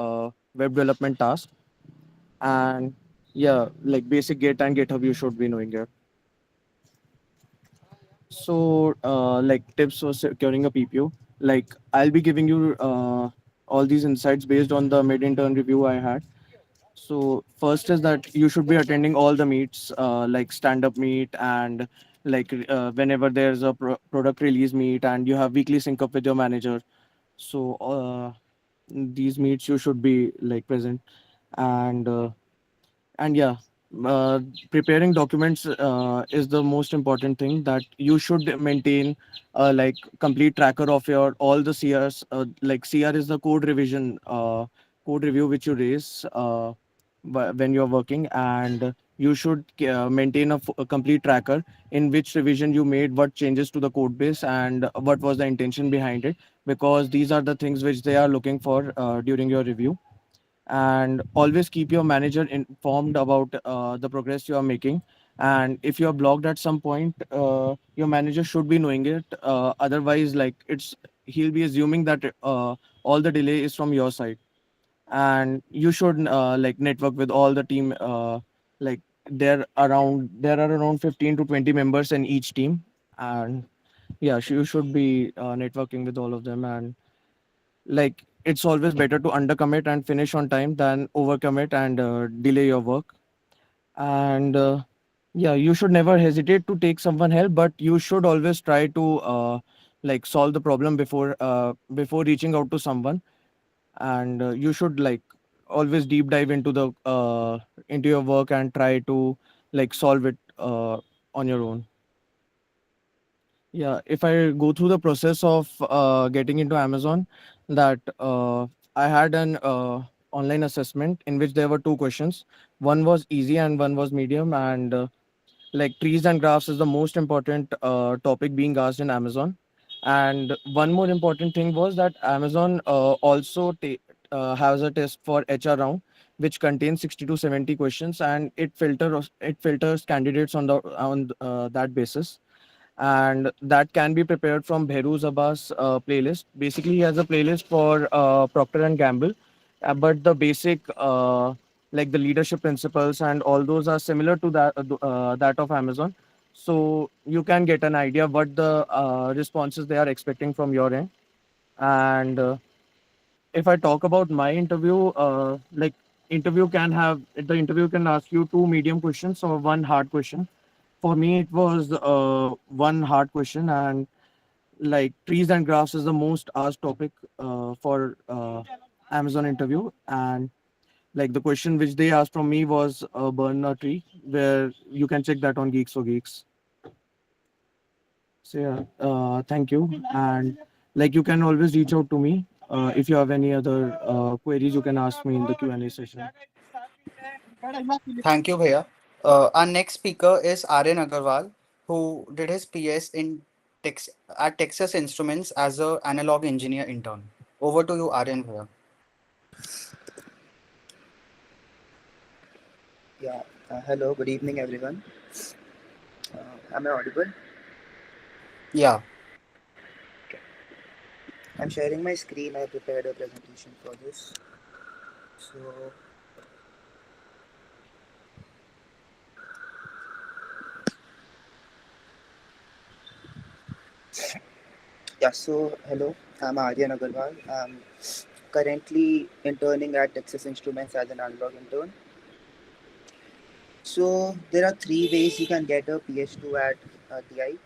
web development task. And yeah, like basic Git and GitHub you should be knowing it. So like tips for securing a PPO, like I'll be giving you all these insights based on the mid intern review I had. So first is that you should be attending all the meets, like stand-up meet, and whenever there's a product release meet, and you have weekly sync up with your manager. So these meets you should be like present, and yeah, uh, preparing documents is the most important thing, that you should maintain like complete tracker of your all the CRs. Like CR is the code revision, code review which you raise when you're working, and you should maintain a complete tracker in which revision you made, what changes to the code base, and what was the intention behind it, because these are the things which they are looking for during your review. And always keep your manager informed about the progress you are making. And if you are blocked at some point, your manager should be knowing it. Otherwise, like, he'll be assuming that all the delay is from your side. And you should like network with all the team. Like, there are around 15 to 20 members in each team. And yeah, you should be networking with all of them. And like, it's always better to undercommit and finish on time than overcommit and delay your work. And yeah, you should never hesitate to take someone help, but you should always try to like solve the problem before reaching out to someone. And you should like always deep dive into your work and try to like solve it on your own. Yeah, if I go through the process of getting into Amazon, that I had an online assessment in which there were two questions. One was easy and one was medium. And like, trees and graphs is the most important topic being asked in Amazon. And one more important thing was that Amazon also has a test for HR round, which contains 60 to 70 questions, and it filters candidates on that basis. And that can be prepared from Bheru Abbas playlist. Basically, he has a playlist for Procter and Gamble, but the basic like the leadership principles and all those are similar to that of Amazon. So you can get an idea what the responses they are expecting from your end. And if I talk about my interview, like, the interview can ask you two medium questions or one hard question. For me, it was one hard question. And like, trees and graphs is the most asked topic for Amazon interview. And like, the question which they asked from me was burn a tree, where you can check that on Geeks for Geeks. So yeah, thank you. And like, you can always reach out to me if you have any other queries. You can ask me in the Q&A session. Thank you, Bhaiya. Our next speaker is Aryan Agarwal, who did his PS in at Texas Instruments as a analog engineer intern. Over to you, Aryan Bhaiya. Yeah, hello, good evening, everyone. Am I audible? Yeah. Okay. I'm sharing my screen. I prepared a presentation for this. So, yeah, so hello, I'm Aryan Agarwal. I'm currently interning at Texas Instruments as an analog intern. So, there are three ways you can get a PS2 at TI.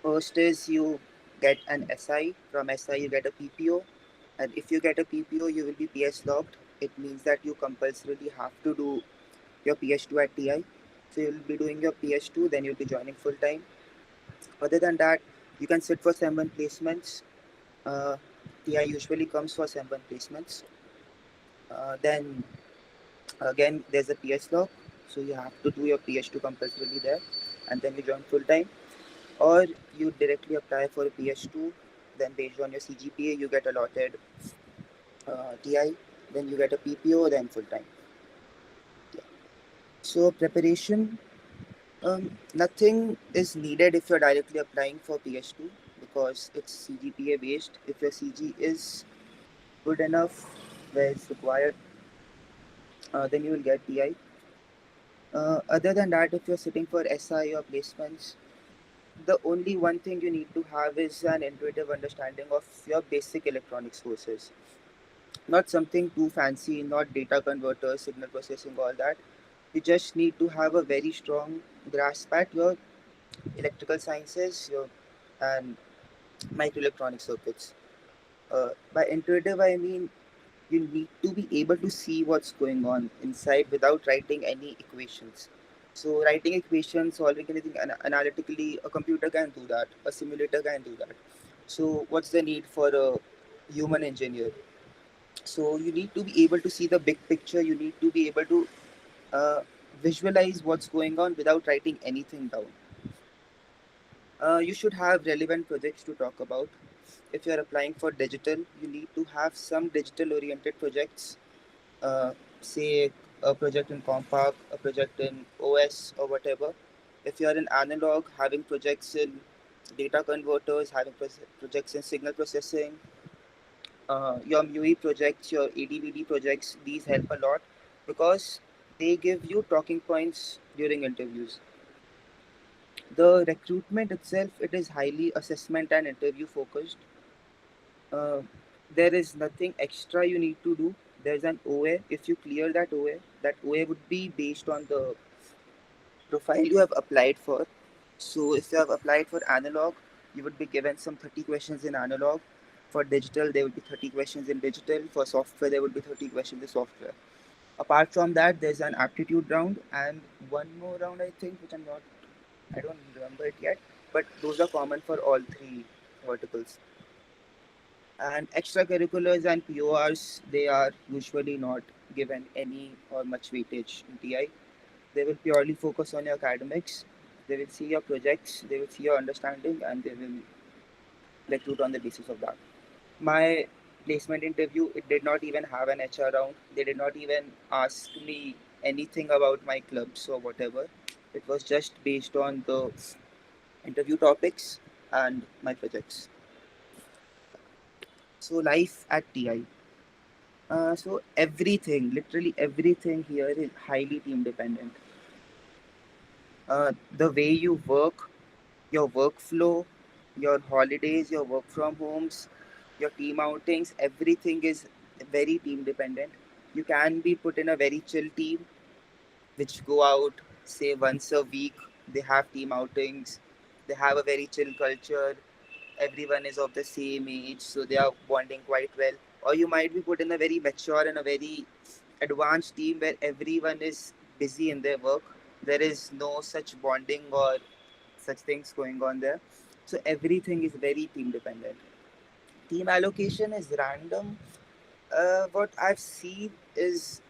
First is you get an SI. From SI, you get a PPO. And if you get a PPO, you will be PS locked. It means that you compulsorily have to do your PS2 at TI. So you'll be doing your PS2, then you'll be joining full time. Other than that, you can sit for sem 1 placements. Uh, TI usually comes for sem 1 placements. Then again, there's a PS lock. So you have to do your PS2 compulsorily there, and then you join full time. Or you directly apply for a PS2. Then based on your CGPA, you get allotted TI. Then you get a PPO, then full time. Yeah. So preparation. Nothing is needed if you're directly applying for PS2 because it's CGPA based. If your CG is good enough where it's required, then you will get TI. Other than that, if you're sitting for SI or placements, the only one thing you need to have is an intuitive understanding of your basic electronics courses. Not something too fancy, not data converters, signal processing, all that. You just need to have a very strong grasp at your electrical sciences, and microelectronic circuits. By intuitive, I mean you need to be able to see what's going on inside without writing any equations. So, writing equations, solving anything analytically, a computer can do that, a simulator can do that. So, what's the need for a human engineer? So, you need to be able to see the big picture, you need to be able to uh, visualize what's going on without writing anything down. You should have relevant projects to talk about. If you're applying for digital, you need to have some digital oriented projects, uh, say a project in Compaq, a project in OS or whatever. If you're in analog, having projects in data converters, having projects in signal processing, your MUI projects, your ADVD projects, these help a lot because they give you talking points during interviews. The recruitment itself, it is highly assessment and interview focused. uh, there is nothing extra you need to do. There's an OA. If you clear that OA would be based on the profile you have applied for. So if you have applied for analog, you would be given some 30 questions in analog. For digital, there would be 30 questions in digital. For software, there would be 30 questions in software. Apart from that, there's an aptitude round and one more round, I think, which I don't remember it yet. But those are common for all three verticals. And extracurriculars and PORs, they are usually not given any or much weightage in TI. They will purely focus on your academics. They will see your projects, they will see your understanding, and they will recruit on the basis of that. My placement interview, it did not even have an HR round. They did not even ask me anything about my clubs or whatever. It was just based on the interview topics and my projects. So life at TI. So everything, literally everything here is highly team dependent. The way you work, your workflow, your holidays, your work from homes, your team outings, everything is very team dependent. You can be put in a very chill team which go out, say, once a week. They have team outings, they have a very chill culture, everyone is of the same age, so they are bonding quite well. Or you might be put in a very mature and a very advanced team where everyone is busy in their work. There is no such bonding or such things going on there. So everything is very team dependent. Team allocation is random. What I've seen is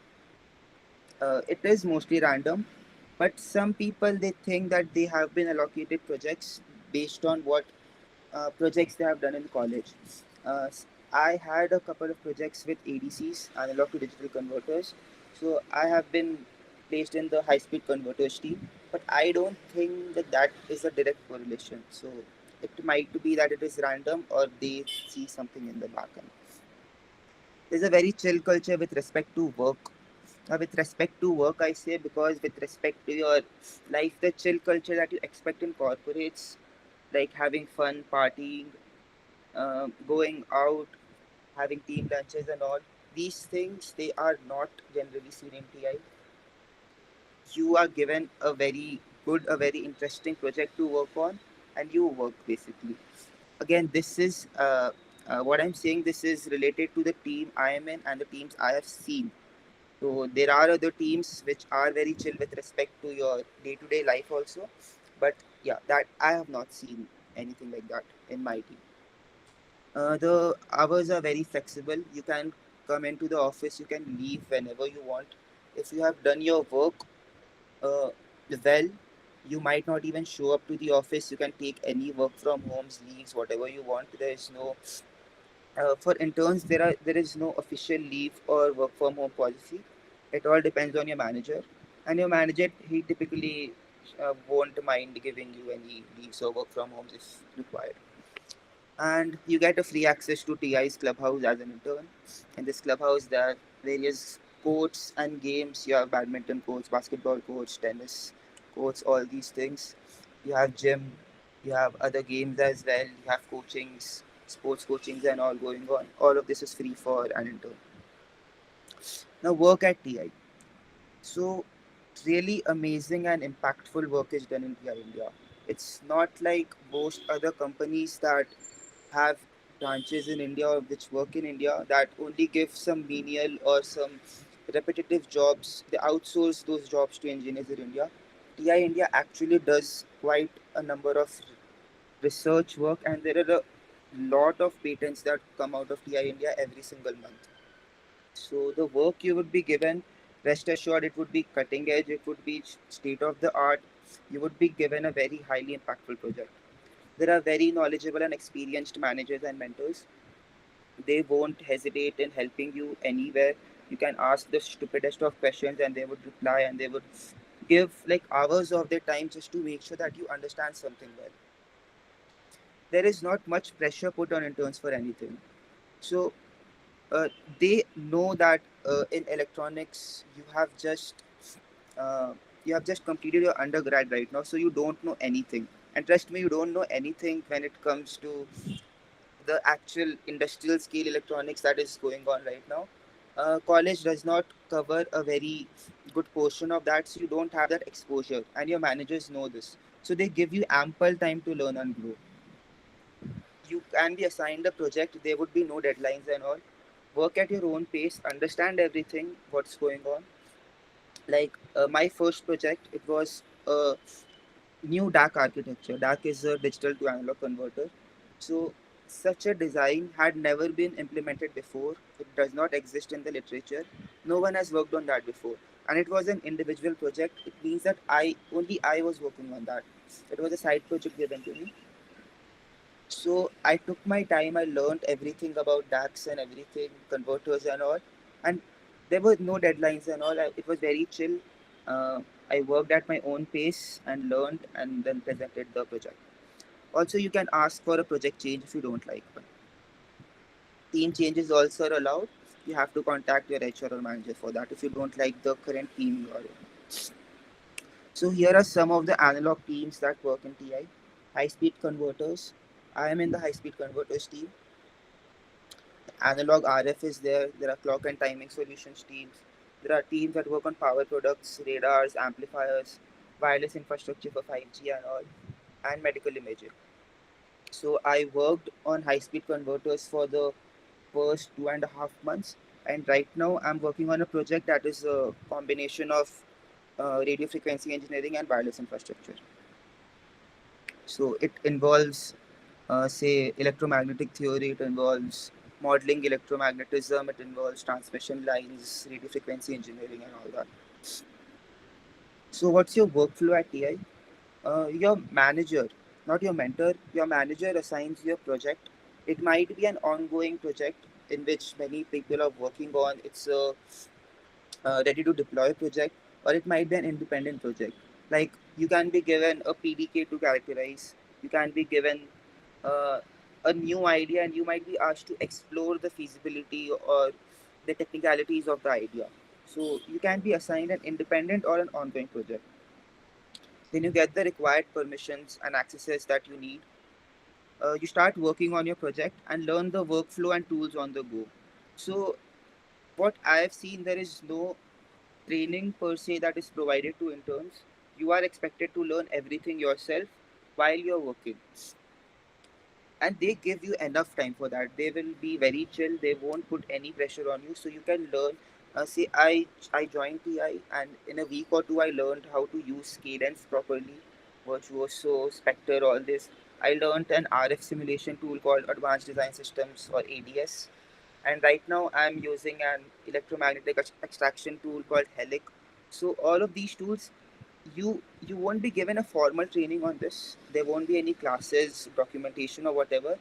it is mostly random, but some people they think that they have been allocated projects based on what projects they have done in college. I had a couple of projects with ADCs, analog to digital converters. So I have been placed in the high speed converters team, but I don't think that that is a direct correlation. So it might be that it is random or they see something in the back end. There's a very chill culture with respect to work. With respect to work, I say, because with respect to your life, the chill culture that you expect in corporates, like having fun, partying, going out, having team lunches and all. These things they are not generally seen in TI. You are given a very good, a very interesting project to work on, and you work basically. Again, this is what I'm saying. This is related to the team I am in and the teams I have seen. So there are other teams which are very chill with respect to your day-to-day life also, but yeah, that I have not seen anything like that in my team. The hours are very flexible. You can come into the office, you can leave whenever you want. If you have done your work uh, well, you might not even show up to the office. You can take any work from homes, leaves, whatever you want. There is no for interns. There is no official leave or work from home policy. It all depends on your manager, and your manager he typically won't mind giving you any leaves or work from homes if required. And you get a free access to TI's clubhouse as an intern. In this clubhouse, there are various courts and games. You have badminton courts, basketball courts, tennis courts, all these things. You have gym, you have other games as well. You have coachings, sports coachings, and all going on. All of this is free for an intern. Now, work at TI. So, really amazing and impactful work is done in TI India. It's not like most other companies that have branches in India or which work in India that only give some menial or some repetitive jobs. They outsource those jobs to engineers in India. TI India actually does quite a number of research work, and there are a lot of patents that come out of TI India every single month. So the work you would be given Rest assured, it would be cutting edge, it would be state of the art. You would be given a very highly impactful project. There are very knowledgeable and experienced managers and mentors. They won't hesitate in helping you anywhere. You can ask the stupidest of questions and they would reply, and they would give like hours of their time just to make sure that you understand something well. There is not much pressure put on interns for anything. So uh, they know that in electronics uh, you have just completed your undergrad right now, so you don't know anything. And trust me, you don't know anything when it comes to the actual industrial scale electronics that is going on right now. College does not cover a very good portion of that, so you don't have that exposure, and your managers know this. So they give you ample time to learn and grow. You can be assigned a project, there would be no deadlines and all. Work at your own pace, understand everything, what's going on. Like my first project, it was a new DAC architecture. DAC is a digital to analog converter. So such a design had never been implemented before. It does not exist in the literature. No one has worked on that before. And it was an individual project. It means that I was working on that. It was a side project given to me. So I took my time. I learned everything about DACs and everything, converters and all. And there were no deadlines and all. It was very chill. I worked at my own pace and learned and then presented the project. Also, you can ask for a project change if you don't like one. Team changes also are allowed. You have to contact your HR or manager for that if you don't like the current team you are in. So here are some of the analog teams that work in TI. High-speed converters. I am in the high-speed converters team. Analog RF is there. There are clock and timing solutions teams. There are teams that work on power products, radars, amplifiers, wireless infrastructure for 5G and all, and medical imaging. So I worked on high-speed converters for the first 2.5 months, and right now I'm working on a project that is a combination of radio frequency engineering and wireless infrastructure. So it involves say electromagnetic theory, it involves modeling electromagnetism, it involves transmission lines, radio frequency engineering, and all that. So, what's your workflow at TI? Your manager, not your mentor, your manager assigns your project. It might be an ongoing project in which many people are working on. It's a ready to deploy project, or it might be an independent project. Like you can be given a PDK to characterize, you can be given uh, a new idea, and you might be asked to explore the feasibility or the technicalities of the idea. So you can be assigned an independent or an ongoing project. Then you get the required permissions and accesses that you need. You start working on your project and learn the workflow and tools on the go. So what I have seen, there is no training per se that is provided to interns. You are expected to learn everything yourself while you're working, and they give you enough time for that. They will be very chill, they won't put any pressure on you, so you can learn. Say I joined TI, and in a week or two I learned how to use cadence properly, virtuoso, spectre, all this. I learned an RF simulation tool called Advanced Design Systems, or ADS. And right now I'm using an electromagnetic extraction tool called Helic. So all of these tools, you won't be given a formal training on this. There won't be any classes, documentation, or whatever.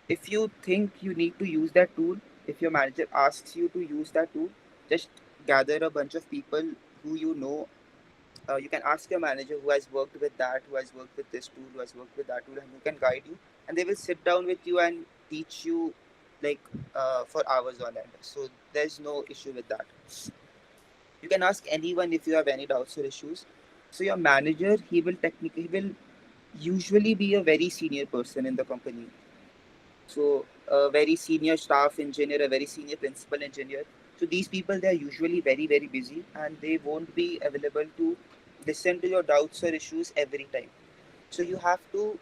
If you think you need to use that tool, if your manager asks you to use that tool, just gather a bunch of people who you know. You can ask your manager who has worked with that, who has worked with this tool, who has worked with that tool, and who can guide you. And they will sit down with you and teach you like for hours on end. So there's no issue with that. You can ask anyone if you have any doubts or issues. So your manager, he will usually be a very senior person in the company. So a very senior staff engineer, a very senior principal engineer. So these people, they are usually very very busy, and they won't be available to listen to your doubts or issues every time. So you have to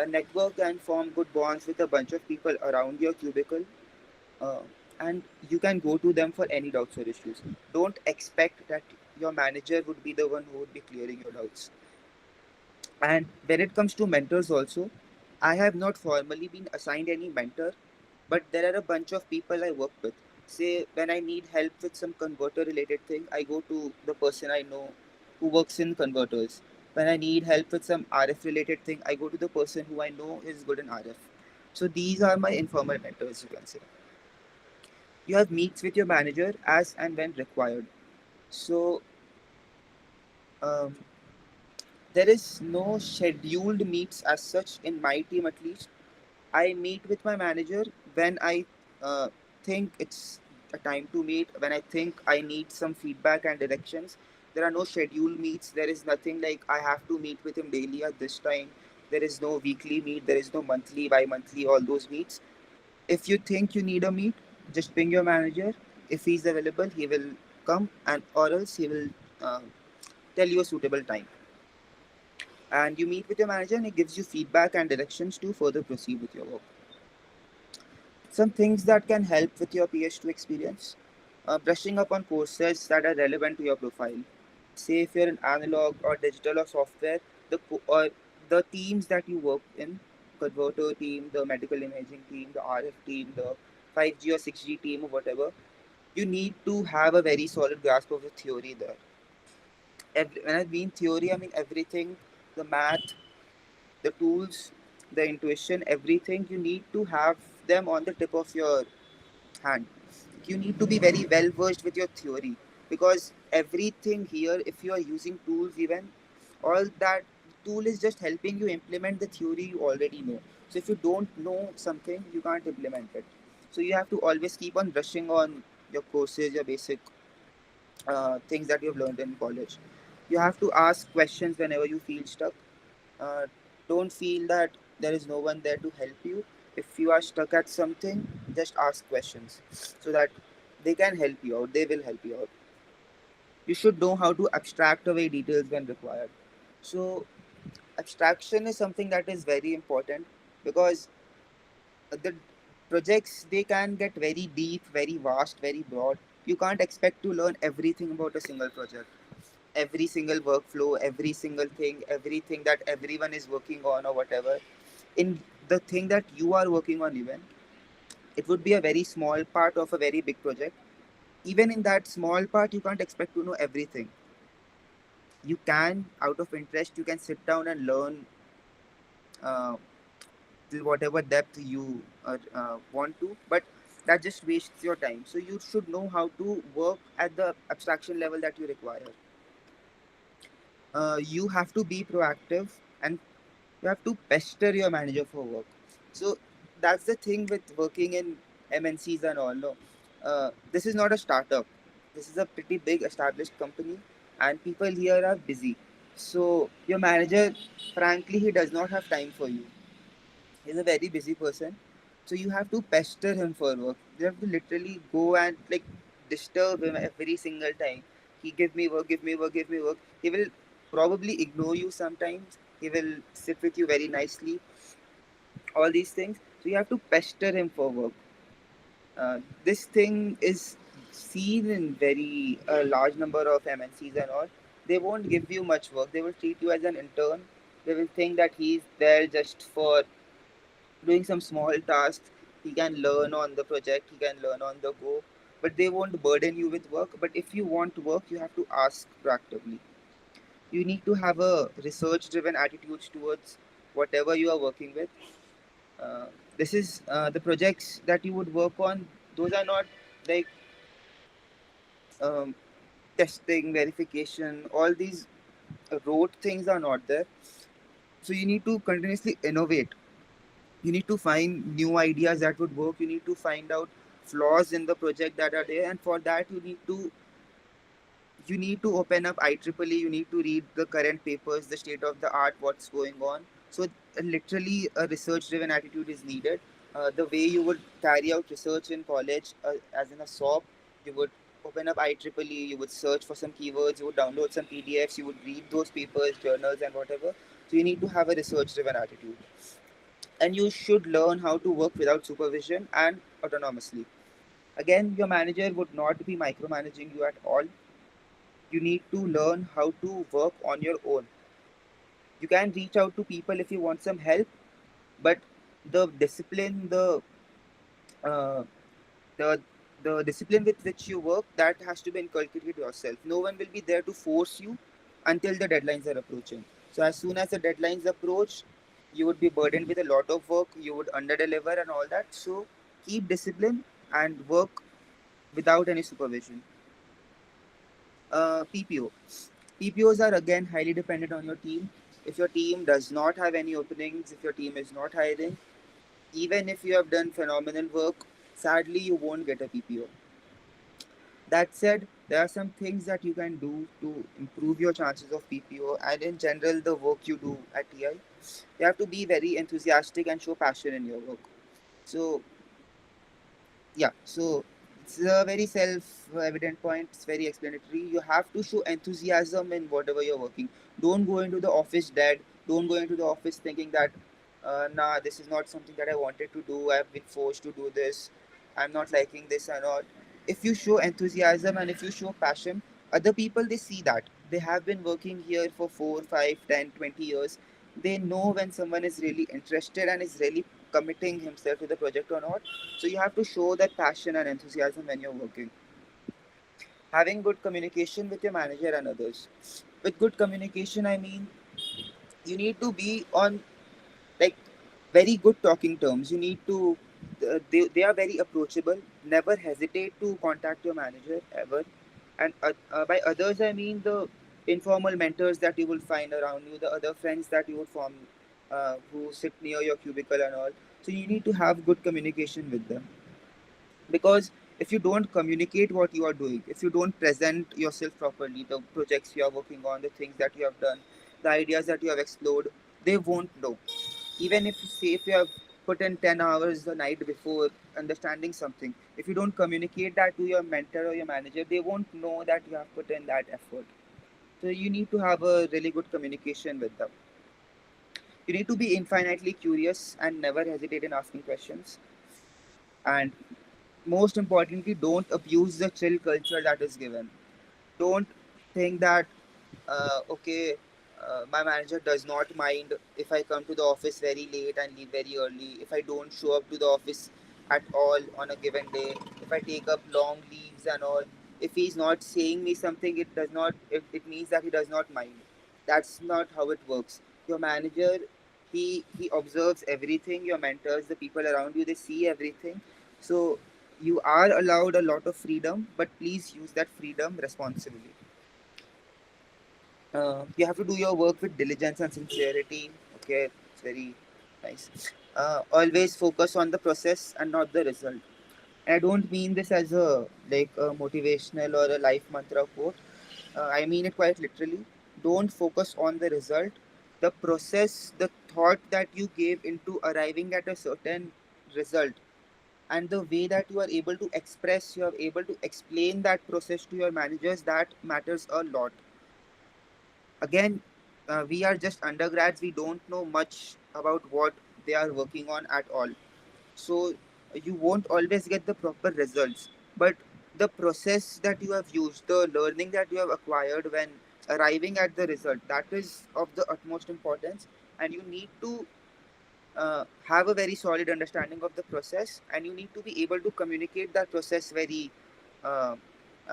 network and form good bonds with a bunch of people around your cubicle, uh, and you can go to them for any doubts or issues. Don't expect that your manager would be the one who would be clearing your doubts. And when it comes to mentors also, I have not formally been assigned any mentor, but there are a bunch of people I work with. Say when I need help with some converter related thing, I go to the person I know who works in converters. When I need help with some RF related thing, I go to the person who I know is good in RF. So these are my informal mentors, you can say. You have meets with your manager as and when required. So um, there is no scheduled meets as such in my team, at least. I meet with my manager when I uh, think it's a time to meet, when I think I need some feedback and directions. There are no scheduled meets. There is nothing like I have to meet with him daily at this time. There is no weekly meet. There is no monthly, bi monthly, all those meets. If you think you need a meet, just ping your manager. If he's available, he will come, and or else he will uh, tell you a suitable time. And you meet with your manager, and he gives you feedback and directions to further proceed with your work. Some things that can help with your PS2 experience: brushing up on courses that are relevant to your profile. Say if you're an analog or digital or software, or the teams that you work in, converter team, the medical imaging team, the RF team, the 5G or 6G team, or whatever, you need to have a very solid grasp of the theory there. When I mean theory, I mean everything: the math, the tools, the intuition, everything. You need to have them on the tip of your hand. You need to be very well versed with your theory, because everything here, if you are using tools, even all that tool is just helping you implement the theory you already know. So if you don't know something, you can't implement it. So you have to always keep on brushing on your courses, your basic things that you've learned in college. You have to ask questions whenever you feel stuck. uh, don't feel that there is no one there to help you. If you are stuck at something, just ask questions so that they can help you out. They will help you out. You should know how to abstract away details when required. So, abstraction is something that is very important, because the projects, they can get very deep, very vast, very broad. You can't expect to learn everything about a single project, every single workflow, every single thing, everything that everyone is working on or whatever. In the thing that you are working on, even it would be a very small part of a very big project. Even in that small part, you can't expect to know everything. You can, out of interest, you can sit down and learn uh, till whatever depth you want to, but that just wastes your time. So you should know how to work at the abstraction level that you require. You have to be proactive, and you have to pester your manager for work. So that's the thing with working in MNCs and all. No, this is not a startup. This is a pretty big established company, and people here are busy. So your manager, frankly, he does not have time for you. He's a very busy person. So you have to pester him for work. You have to literally go and like disturb him every single time. He give me work, give me work, give me work. He will probably ignore you sometimes. He will sit with you very nicely. All these things. So you have to pester him for work. This thing is seen in very large number of MNCs and all. They won't give you much work. They will treat you as an intern. They will think that he's there just for doing some small tasks. He can learn on the project, he can learn on the go, but they won't burden you with work. But if you want work, you have to ask proactively. You need to have a research driven attitude towards whatever you are working with. This is the projects that you would work on. Those are not like um, testing, verification, all these rote things are not there. So you need to continuously innovate. You need to find new ideas that would work. You need to find out flaws in the project that are there, and for that you need to open up IEEE. You need to read the current papers, the state of the art, what's going on. So literally a research driven attitude is needed. The way you would carry out research in college, as in a SOP, you would open up IEEE, you would search for some keywords, you would download some PDFs, you would read those papers, journals, and whatever. So you need to have a research driven attitude, and you should learn how to work without supervision and autonomously. Again, your manager would not be micromanaging you at all. You need to learn how to work on your own. You can reach out to people if you want some help, but the discipline, uh, the The discipline with which you work, that has to be inculcated yourself. No one will be there to force you until the deadlines are approaching. So as soon as the deadlines approach, you would be burdened with a lot of work, you would underdeliver and all that. So keep discipline and work without any supervision. PPO. PPOs are again highly dependent on your team. If your team does not have any openings, if your team is not hiring, even if you have done phenomenal work, sadly you won't get a PPO. That said, there are some things that you can do to improve your chances of PPO and in general the work you do at TI. You have to be very enthusiastic and show passion in your work. So yeah, so it's a very self-evident point. It's very explanatory. You have to show enthusiasm in whatever you're working. Don't go into the office dead. Don't go into the office thinking that nah, this is not something that I wanted to do. I've been forced to do this. I'm not liking this or not. If you show enthusiasm and if you show passion, other people, they see that they have been working here for 4, 5, 10, 20 years. They know when someone is really interested and is really committing himself to the project or not. So you have to show that passion and enthusiasm when you're working. Having good communication with your manager and others. With good communication, I mean you need to be on like very good talking terms. You need to they are very approachable. Never hesitate to contact your manager ever. And by others, I mean the informal mentors that you will find around you, the other friends that you would form who sit near your cubicle and all. So you need to have good communication with them, because if you don't communicate what you are doing, if you don't present yourself properly, the projects you are working on, the things that you have done, the ideas that you have explored, they won't know. Even if, say, if you have put in 10 hours the night before understanding something, if you don't communicate that to your mentor or your manager, they won't know that you have put in that effort. So you need to have a really good communication with them. You need to be infinitely curious and never hesitate in asking questions. And most importantly, don't abuse the chill culture that is given. Don't think that okay, my manager does not mind if I come to the office very late and leave very early, if I don't show up to the office at all on a given day, if I take up long leaves and all. If he's not saying me something, it does not, it means that he does not mind. That's not how it works. Your manager, he observes everything. Your mentors, the people around you, they see everything. So you are allowed a lot of freedom, but please use that freedom responsibly. You have to do your work with diligence and sincerity. Okay, it's very nice. Always focus on the process and not the result. I don't mean this as a like a motivational or a life mantra quote. I mean it quite literally. Don't focus on the result. The process, the thought that you gave into arriving at a certain result, and the way that you are able to express, you are able to explain that process to your managers, that matters a lot. Again, we are just undergrads, we don't know much about what they are working on at all. So you won't always get the proper results, but the process that you have used, the learning that you have acquired when arriving at the result, that is of the utmost importance. And you need to have a very solid understanding of the process, and you need to be able to communicate that process very uh,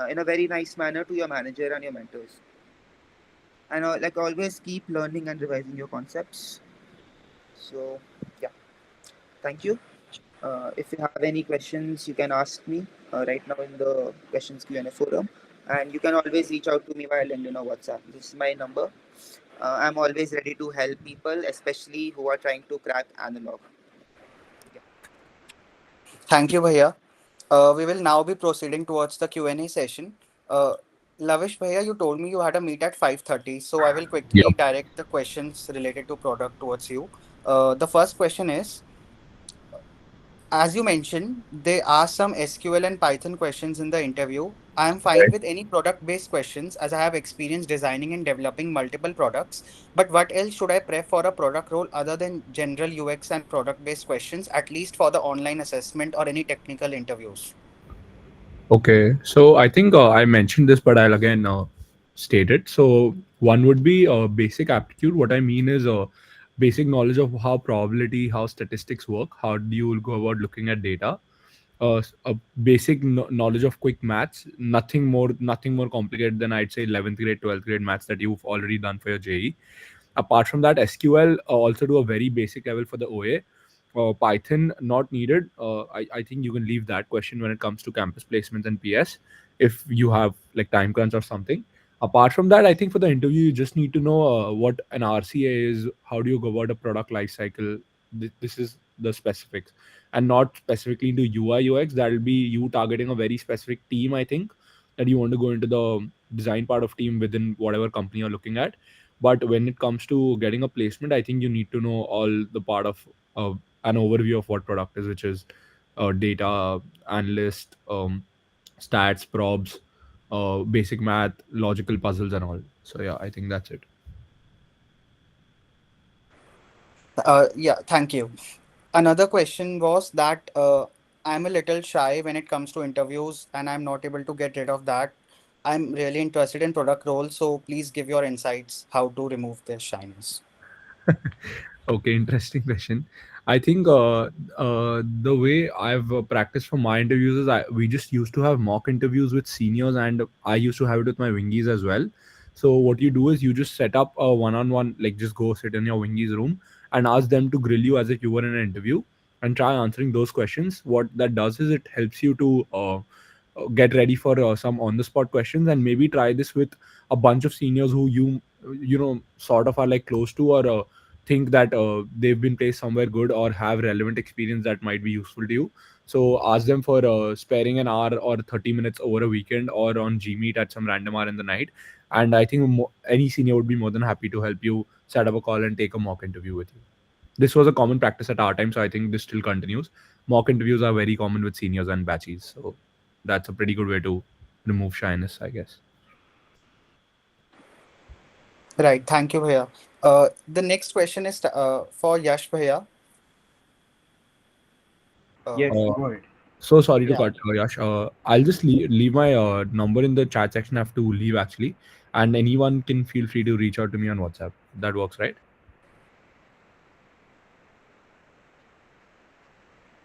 in a very nice manner to your manager and your mentors. And like always, keep learning and revising your concepts. So yeah, thank you. If you have any questions, you can ask me right now in the questions Q&A forum, and you can always reach out to me via LinkedIn or WhatsApp. This is my number. I'm always ready to help people, especially who are trying to crack analog. Yeah. Thank you, Bhaiya. We will now be proceeding towards the Q&A session. Uh, Lavish Bhaiya, you told me you had a meet at 5:30, so I will quickly Yep. direct the questions related to product towards you. The first question is, as you mentioned, they asked some SQL and Python questions in the interview. I am fine Right. with any product based questions as I have experience designing and developing multiple products. But what else should I prep for a product role other than general UX and product based questions, at least for the online assessment or any technical interviews? Okay, so I think I mentioned this, but I'll again state it. So one would be basic aptitude. What I mean is basic knowledge of how probability, how statistics work, how do you go about looking at data, a basic knowledge of quick maths, nothing more complicated than I'd say 11th grade, 12th grade maths that you've already done for your JE. Apart from that, SQL also do a very basic level for the OA. Python not needed. I think you can leave that question when it comes to campus placements and PS if you have like time crunch or something. Apart from that, I think for the interview you just need to know what an RCA is, how do you go about a product life cycle. This is the specifics, and not specifically into UI UX. That'll be you targeting a very specific team. I think that you want to go into the design part of team within whatever company you're looking at. But when it comes to getting a placement, I think you need to know all the part of an overview of what product is, which is data analyst, stats, probs, basic math, logical puzzles, and all. So yeah, I think that's it. Yeah, thank you. Another question was that I'm a little shy when it comes to interviews and I'm not able to get rid of that. I'm really interested in product roles, so please give your insights how to remove this shyness. Okay, interesting question. I think the way I've practiced for my interviews is we just used to have mock interviews with seniors, and I used to have it with my wingies as well. So what you do is you just set up a one-on-one, like just go sit in your wingies room and ask them to grill you as if you were in an interview and try answering those questions. What that does is it helps you to get ready for some on-the-spot questions, and maybe try this with a bunch of seniors who you sort of are like close to, or think that they've been placed somewhere good or have relevant experience that might be useful to you. So ask them for sparing an hour or 30 minutes over a weekend or on Gmeet at some random hour in the night. And I think any senior would be more than happy to help you set up a call and take a mock interview with you. This was a common practice at our time, so I think this still continues. Mock interviews are very common with seniors and batches. So that's a pretty good way to remove shyness, I guess. Right, thank you, Bhaiya. The next question is for Yash Bhaiya. Uh, Yes, Uh, go ahead. So sorry to yeah, cut, Yash. I'll just leave my number in the chat section. I have to leave actually, and anyone can feel free to reach out to me on WhatsApp. That works, right?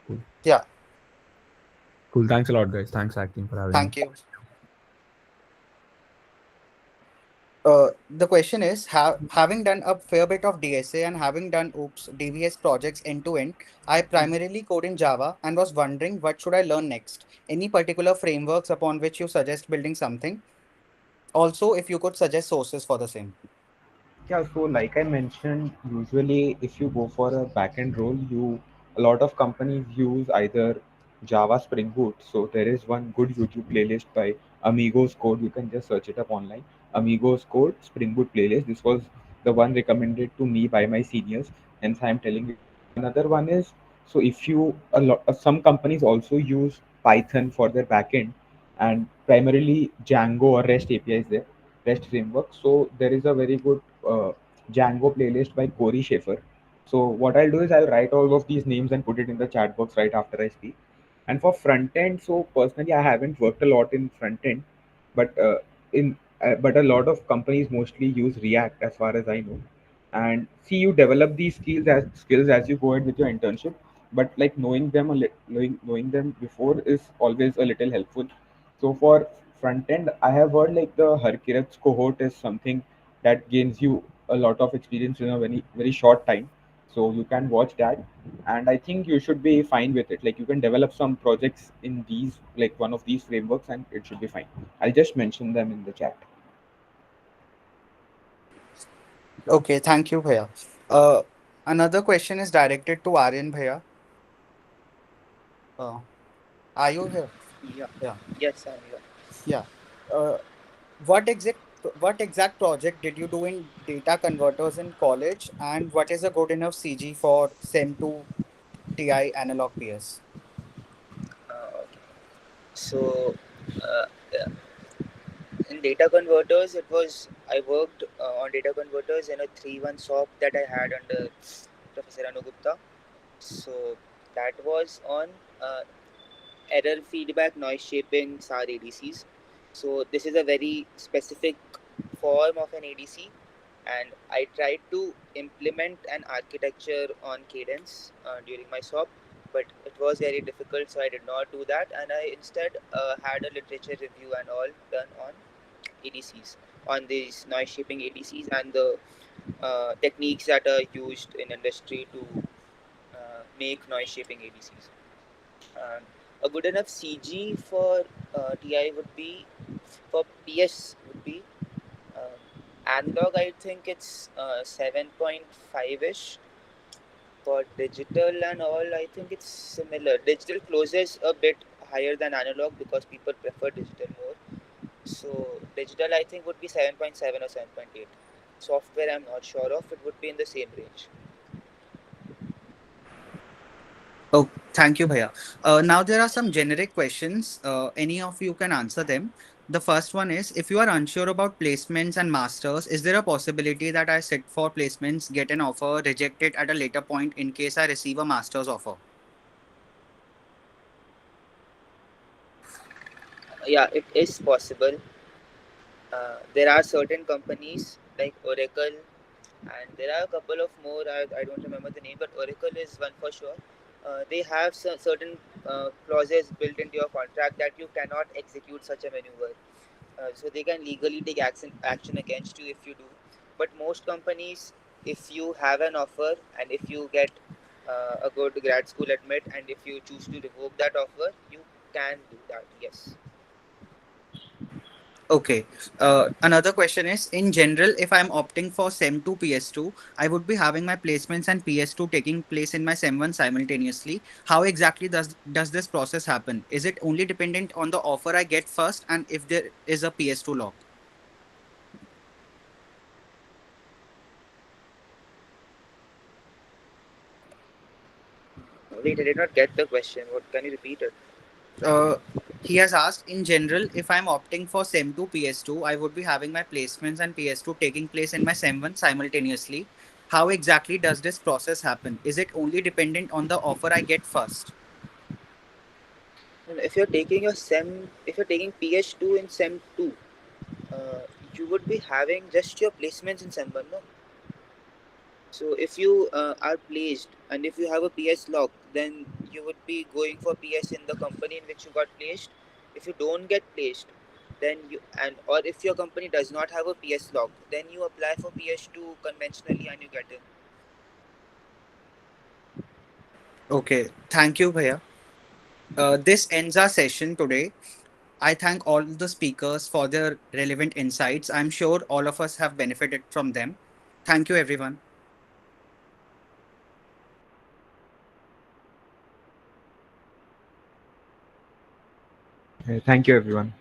Cool. yeah, Cool. Thanks a lot, guys. Thanks, acting, for having me. thank you. The question is, having done a fair bit of DSA and having done DVS projects end to end, I primarily code in Java and was wondering what should I learn next? Any particular frameworks upon which you suggest building something? Also, if you could suggest sources for the same. Yeah, so like I mentioned, usually if you go for a backend role, a lot of companies use either Java Spring Boot. So there is one good YouTube playlist by Amigos Code. You can just search it up online. Amigos Code Spring Boot playlist. This was the one recommended to me by my seniors, hence I am telling you this. Another one is, so if you a lot some companies also use Python for their backend, and primarily Django or REST APIs there, REST framework. So there is a very good Django playlist by Corey Schaefer. So what I'll do is I'll write all of these names and put it in the chat box right after I speak. And for front end, so personally I haven't worked a lot in front end, but in but a lot of companies mostly use React as far as I know. And see, you develop these skills as you go ahead with your internship. But like knowing them before is always a little helpful. So for front end, I have heard like the Hercules cohort is something that gains you a lot of experience in a very very short time. So you can watch that, and I think you should be fine with it. Like you can develop some projects in these, like one of these frameworks, and it should be fine. I'll just mention them in the chat. Okay, thank you, Bhaiya. Uh, Another question is directed to Aryan Bhaiya. Uh, are you here? Yeah. Yeah, Yes, I'm here. yeah. Uh, what exact what exact project did you do in data converters in college, and what is a good enough CG for SEM2 TI analog PS? Okay. So, uh, yeah, in data converters, I worked on data converters in a 3-1 SOP that I had under Professor Anugupta. So that was on uh, error feedback noise shaping SAR ADCs. So this is a very specific form of an ADC, and I tried to implement an architecture on Cadence during my SOP, but it was very difficult, so I did not do that, and I instead had a literature review and all done on ADCs, on these noise shaping ADCs and the techniques that are used in industry to make noise shaping ADCs. A good enough CG for TI would be, for PS would be analog. I think it's 7.5 ish. For digital and all, I think it's similar. Digital closes a bit higher than analog because people prefer digital more. So digital, I think, would be 7.7 or 7.8. Software, I'm not sure of. It would be in the same range. Oh, thank you, Bhaiya. Now there are some generic questions. Any of you can answer them. The first one is, if you are unsure about placements and masters, is there a possibility that I sit for placements, get an offer, reject it at a later point in case I receive a master's offer? Yeah, it is possible. There are certain companies like Oracle, and there are a couple of more. I don't remember the name, but Oracle is one for sure. They have certain clauses built into your contract that you cannot execute such a maneuver. So they can legally take action against you if you do. But most companies, if you have an offer and if you get a good grad school admit, and if you choose to revoke that offer, you can do that. Yes. Okay. Another question is, in general, if I'm opting for SEM 2 PS2, I would be having my placements and PS2 taking place in my SEM 1 simultaneously. How exactly does this process happen? Is it only dependent on the offer I get first, and if there is a PS2 lock? Wait, I did not get the question. What, can you repeat it? Uh, he has asked, in general, if I'm opting for SEM 2 PS2, I would be having my placements and PS2 taking place in my SEM 1 simultaneously. How exactly does this process happen? Is it only dependent on the offer I get first? If you're taking your SEM, if you're taking PS2 in SEM 2, uh, you would be having just your placements in SEM 1, no? So if you are placed and if you have a PS lock, then you would be going for PS in the company in which you got placed. If you don't get placed, then you, and or if your company does not have a PS lock, then you apply for PS2 conventionally and you get in. Okay, thank you, Bhaiya. This ends our session today. I thank all the speakers for their relevant insights. I'm sure all of us have benefited from them. Thank you, everyone. Thank you, everyone.